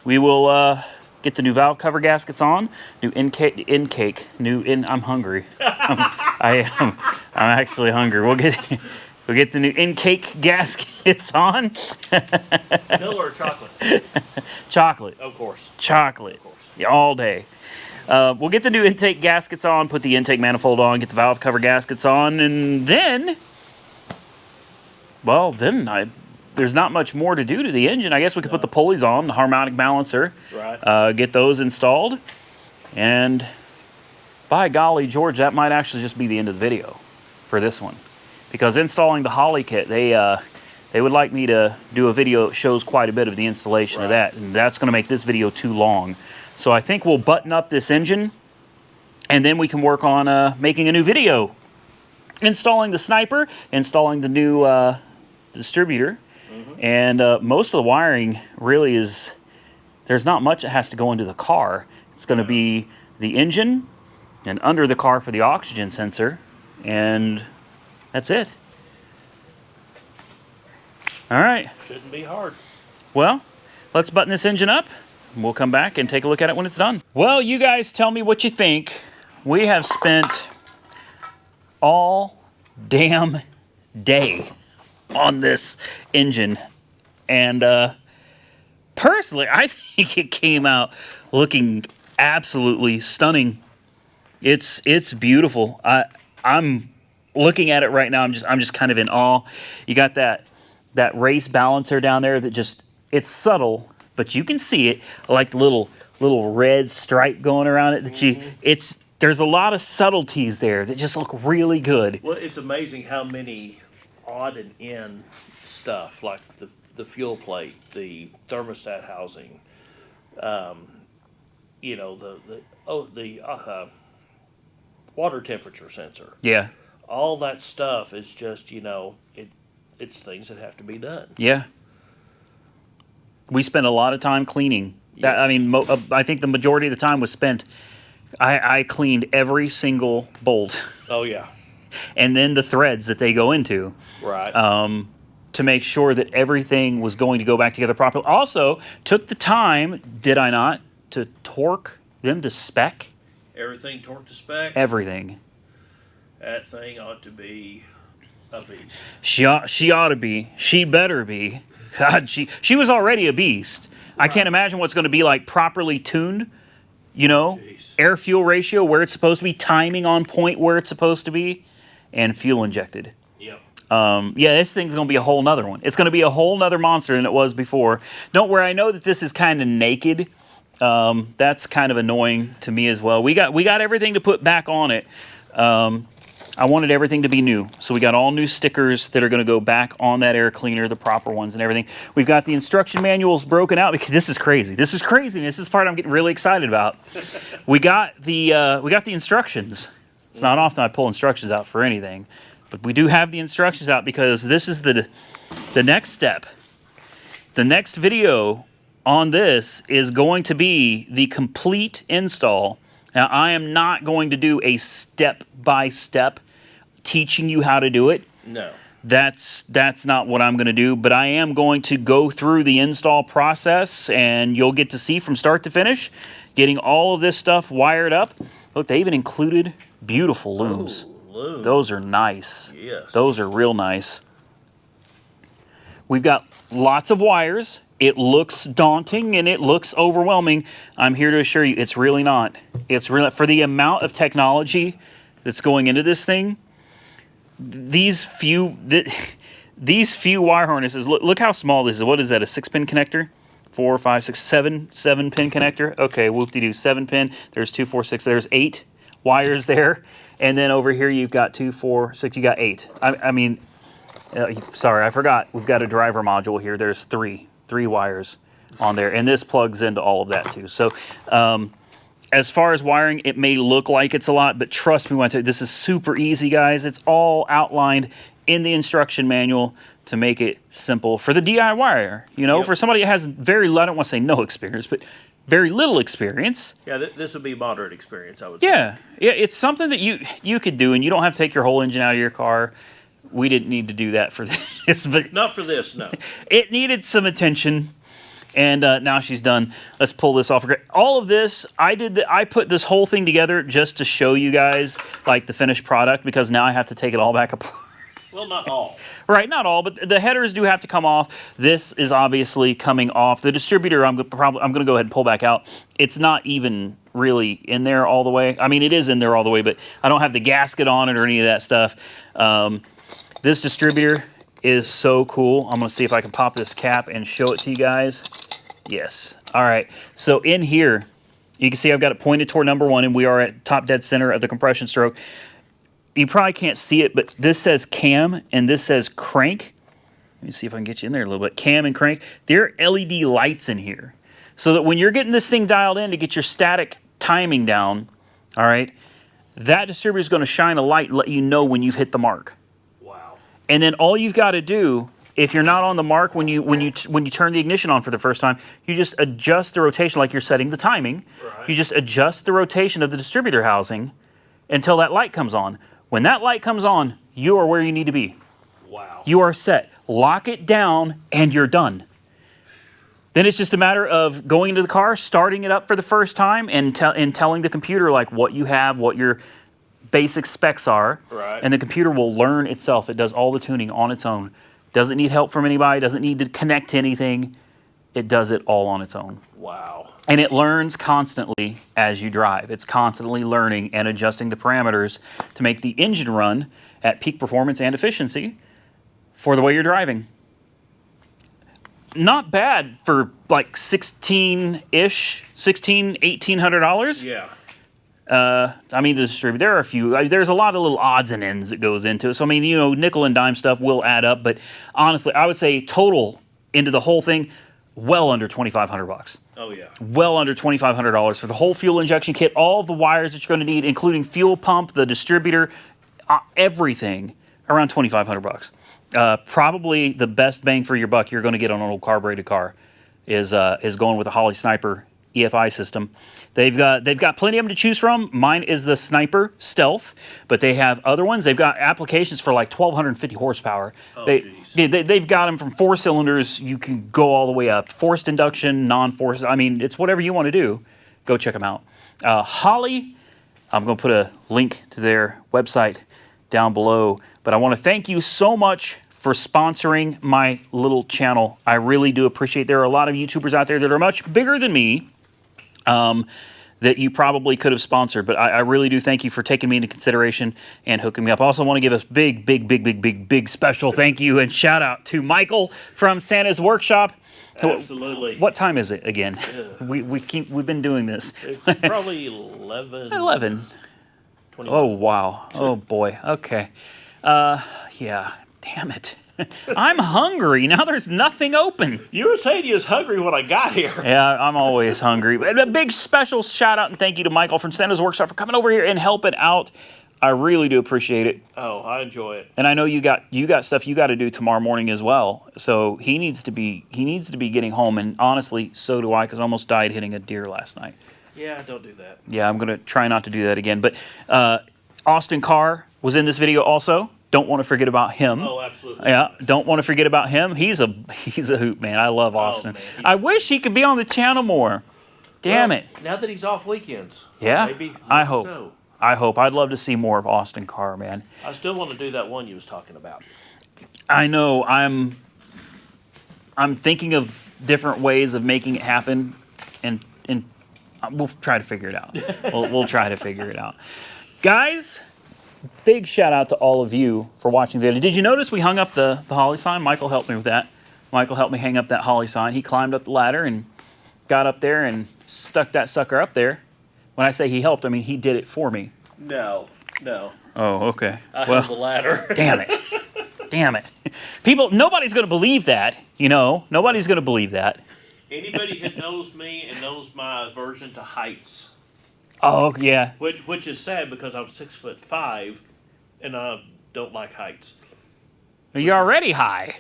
Speaker 1: We will get the new valve cover gaskets on. New intake. I'm hungry. I'm actually hungry. We'll get the new intake gaskets on.
Speaker 3: Vanilla or chocolate?
Speaker 1: Chocolate.
Speaker 3: Of course.
Speaker 1: Chocolate.
Speaker 3: Of course.
Speaker 1: Yeah, all day. We'll get the new intake gaskets on, put the intake manifold on, get the valve cover gaskets on, and then, well, there's not much more to do to the engine. I guess we could put the pulleys on, the harmonic balancer,
Speaker 3: right.
Speaker 1: Get those installed, and by golly, George, that might actually just be the end of the video for this one. Because installing the Holley kit, they would like me to do a video that shows quite a bit of the installation of that, and that's going to make this video too long. So I think we'll button up this engine, and then we can work on making a new video. Installing the Sniper, installing the new distributor, and most of the wiring really is, there's not much that has to go into the car. It's going to be the engine, and under the car for the oxygen sensor, and that's it. All right.
Speaker 3: Shouldn't be hard.
Speaker 1: Well, let's button this engine up. We'll come back and take a look at it when it's done. Well, you guys tell me what you think. We have spent all damn day on this engine. And personally, I think it came out looking absolutely stunning. It's beautiful. I'm looking at it right now. I'm just kind of in awe. You got that race balancer down there that just, it's subtle, but you can see it, like the little red stripe going around it. That there's a lot of subtleties there that just look really good.
Speaker 3: Well, it's amazing how many odd and end stuff, like the fuel plate, the thermostat housing, you know, the water temperature sensor.
Speaker 1: Yeah.
Speaker 3: All that stuff is just, you know, it's things that have to be done.
Speaker 1: Yeah. We spent a lot of time cleaning.
Speaker 3: Yes.
Speaker 1: I mean, I think the majority of the time was spent. I cleaned every single bolt.
Speaker 3: Oh yeah.
Speaker 1: And then the threads that they go into.
Speaker 3: Right.
Speaker 1: To make sure that everything was going to go back together properly. Also, took the time, did I not, to torque them to spec?
Speaker 3: Everything torqued to spec.
Speaker 1: Everything.
Speaker 3: That thing ought to be a beast.
Speaker 1: She ought to be. She better be. God, she was already a beast. Right. I can't imagine what's going to be like properly tuned, you know, air-fuel ratio where it's supposed to be, timing on point where it's supposed to be, and fuel injected.
Speaker 3: Yep.
Speaker 1: Yeah, this thing's going to be a whole nother one. It's going to be a whole nother monster than it was before. Don't worry, I know that this is kind of naked. That's kind of annoying to me as well. We got everything to put back on it. I wanted everything to be new. So we got all new stickers that are going to go back on that air cleaner, the proper ones and everything. We've got the instruction manuals broken out because this is crazy. This is crazy. This is the part I'm getting really excited about. We got the instructions. It's not often I pull instructions out for anything, but we do have the instructions out because this is the next step. The next video on this is going to be the complete install. Now, I am not going to do a step-by-step teaching you how to do it.
Speaker 3: No.
Speaker 1: That's not what I'm going to do, but I am going to go through the install process, and you'll get to see from start to finish, getting all of this stuff wired up. Look, they even included beautiful looms.
Speaker 3: Oh, looms.
Speaker 1: Those are nice.
Speaker 3: Yes.
Speaker 1: Those are real nice. We've got lots of wires. It looks daunting and it looks overwhelming. I'm here to assure you it's really not. It's really, for the amount of technology that's going into this thing, these few wire harnesses, look how small this is. What is that, a 6-pin connector? 4, 5, 6, 7 pin connector. Okay, whoop-de-doo, 7 pin. There's 2, 4, 6. There's 8 wires there. And then over here you've got 2, 4, 6. You got 8. I mean, sorry, I forgot. We've got a driver module here. There's 3 wires. on there, and this plugs into all of that too. So as far as wiring, it may look like it's a lot, but trust me when I tell you, this is super easy, guys. It's all outlined in the instruction manual to make it simple for the DIYer. You know, for somebody that has very, I don't want to say no experience, but very little experience.
Speaker 3: Yeah, this would be moderate experience, I would say.
Speaker 1: Yeah, it's something that you could do, and you don't have to take your whole engine out of your car. We didn't need to do that for this, but
Speaker 3: Not for this, no.
Speaker 1: it needed some attention. And now she's done. Let's pull this off. All of this, I put this whole thing together just to show you guys like the finished product, because now I have to take it all back apart.
Speaker 3: Well, not all.
Speaker 1: Right, not all, but the headers do have to come off. This is obviously coming off. The distributor, I'm going to go ahead and pull back out. It's not even really in there all the way. I mean, it is in there all the way, but I don't have the gasket on it or any of that stuff. This distributor is so cool. I'm going to see if I can pop this cap and show it to you guys. Yes. All right. So in here, you can see I've got it pointed toward number 1, and we are at top dead center of the compression stroke. You probably can't see it, but this says cam and this says crank. Let me see if I can get you in there a little bit. Cam and crank. There are LED lights in here, so that when you're getting this thing dialed in to get your static timing down, all right, that distributor is going to shine a light and let you know when you've hit the mark.
Speaker 3: Wow.
Speaker 1: And then all you've got to do, if you're not on the mark when you turn the ignition on for the first time, you just adjust the rotation like you're setting the timing.
Speaker 3: Right.
Speaker 1: You just adjust the rotation of the distributor housing until that light comes on. When that light comes on, you are where you need to be.
Speaker 3: Wow.
Speaker 1: You are set. Lock it down, and you're done. Then it's just a matter of going into the car, starting it up for the first time, and telling the computer like what you have, what your basic specs are.
Speaker 3: Right.
Speaker 1: And the computer will learn itself. It does all the tuning on its own. Doesn't need help from anybody. Doesn't need to connect to anything. It does it all on its own.
Speaker 3: Wow.
Speaker 1: And it learns constantly as you drive. It's constantly learning and adjusting the parameters to make the engine run at peak performance and efficiency for the way you're driving. Not bad for like $1,600-ish, $1,800.
Speaker 3: Yeah.
Speaker 1: I mean, to distribute, there are a few. There's a lot of little odds and ends that goes into it. So I mean, you know, nickel and dime stuff will add up, but honestly, I would say total into the whole thing, well under $2,500.
Speaker 3: Oh, yeah.
Speaker 1: Well under $2,500 for the whole fuel injection kit, all of the wires that you're going to need, including fuel pump, the distributor, everything, around $2,500. Probably the best bang for your buck you're going to get on an old carbureted car is going with a Holley Sniper EFI system. They've got plenty of them to choose from. Mine is the Sniper Stealth, but they have other ones. They've got applications for like 1,250 horsepower.
Speaker 3: Oh,
Speaker 1: They've got them from 4 cylinders. You can go all the way up. Forced induction, non-forced. I mean, it's whatever you want to do. Go check them out. Holley, I'm going to put a link to their website down below. But I want to thank you so much for sponsoring my little channel. I really do appreciate it. There are a lot of YouTubers out there that are much bigger than me that you probably could have sponsored, but I really do thank you for taking me into consideration and hooking me up. I also want to give a big special thank you and shout out to Michael from Santa's Workshop.
Speaker 3: Absolutely.
Speaker 1: What time is it again? We've been doing this.
Speaker 3: It's probably 11.
Speaker 1: 11.
Speaker 3: 21.
Speaker 1: Oh wow. Oh boy. Okay. Yeah. Damn it. I'm hungry. Now there's nothing open.
Speaker 3: You were saying you was hungry when I got here.
Speaker 1: Yeah, I'm always hungry. But a big special shout out and thank you to Michael from Santa's Workshop for coming over here and helping out. I really do appreciate it.
Speaker 3: Oh, I enjoy it.
Speaker 1: And I know you got stuff you got to do tomorrow morning as well. So he needs to be getting home, and honestly, so do I, because I almost died hitting a deer last night.
Speaker 3: Yeah, don't do that.
Speaker 1: Yeah, I'm going to try not to do that again. But Austin Carr was in this video also. Don't want to forget about him.
Speaker 3: Oh, absolutely.
Speaker 1: Yeah, don't want to forget about him. He's a hoot, man. I love Austin.
Speaker 3: Man,
Speaker 1: I wish he could be on the channel more. Damn it.
Speaker 3: Now that he's off weekends.
Speaker 1: Yeah,
Speaker 3: Maybe.
Speaker 1: I hope.
Speaker 3: So.
Speaker 1: I hope. I'd love to see more of Austin Carr, man.
Speaker 3: I still want to do that one you was talking about.
Speaker 1: I know. I'm thinking of different ways of making it happen, and we'll try to figure it out. We'll try to figure it out. Guys, big shout out to all of you for watching the video. Did you notice we hung up the Holley sign? Michael helped me with that. Michael helped me hang up that Holley sign. He climbed up the ladder and got up there and stuck that sucker up there. When I say he helped, I mean he did it for me.
Speaker 3: No.
Speaker 1: Oh, okay.
Speaker 3: I held the ladder.
Speaker 1: Damn it. Damn it. People, nobody's going to believe that, you know. Nobody's going to believe that.
Speaker 3: Anybody who knows me and knows my aversion to heights,
Speaker 1: Oh, yeah.
Speaker 3: which is sad because I'm 6'5", and I don't like heights.
Speaker 1: You're already high.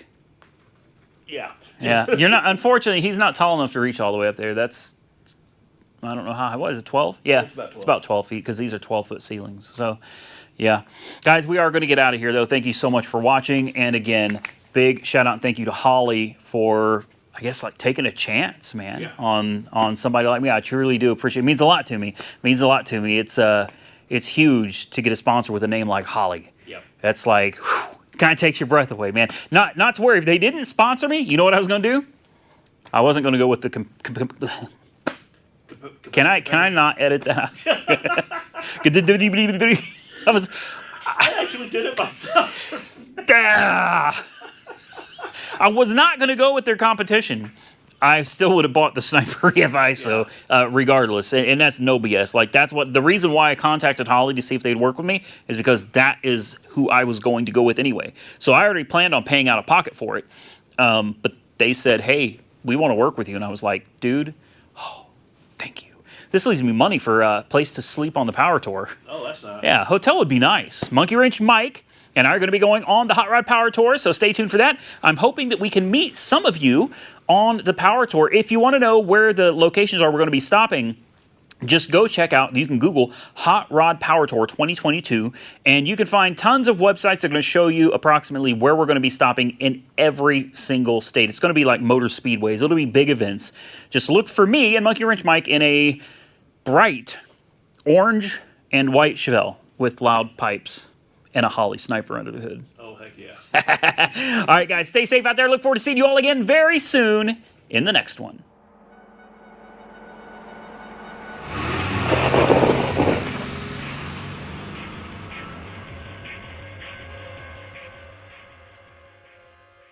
Speaker 3: Yeah.
Speaker 1: Yeah. You're not, unfortunately, he's not tall enough to reach all the way up there. That's, I don't know how high. What is it, 12? Yeah.
Speaker 3: It's about 12
Speaker 1: feet because these are 12-foot ceilings. So, yeah. Guys, we are going to get out of here, though. Thank you so much for watching. And again, big shout out and thank you to Holley for, I guess, like taking a chance, man,
Speaker 3: Yeah.
Speaker 1: on somebody like me. I truly do appreciate it. It means a lot to me. It means a lot to me. It's huge to get a sponsor with a name like Holley.
Speaker 3: Yep.
Speaker 1: That's like, kind of takes your breath away, man. Not to worry. If they didn't sponsor me, you know what I was going to do? I wasn't going to go with the... Can I not edit that?
Speaker 3: I actually did it myself.
Speaker 1: I was not going to go with their competition. I still would have bought the Sniper EFI, so regardless, and that's no BS. Like that's what the reason why I contacted Holley to see if they'd work with me is because that is who I was going to go with anyway. So I already planned on paying out of pocket for it, but they said, "Hey, we want to work with you," and I was like, "Dude, oh, thank you. This leaves me money for a place to sleep on the Power Tour."
Speaker 3: Oh, that's nice.
Speaker 1: Yeah, hotel would be nice. Monkey Wrench Mike and I are going to be going on the Hot Rod Power Tour, so stay tuned for that. I'm hoping that we can meet some of you on the Power Tour. If you want to know where the locations are we're going to be stopping, just go check out, you can Google Hot Rod Power Tour 2022, and you can find tons of websites that are going to show you approximately where we're going to be stopping in every single state. It's going to be like motor speedways. It'll be big events. Just look for me and Monkey Wrench Mike in a bright orange and white Chevelle with loud pipes and a Holley Sniper under the hood.
Speaker 3: Oh, heck yeah.
Speaker 1: All right, guys, stay safe out there. Look forward to seeing you all again very soon in the next one.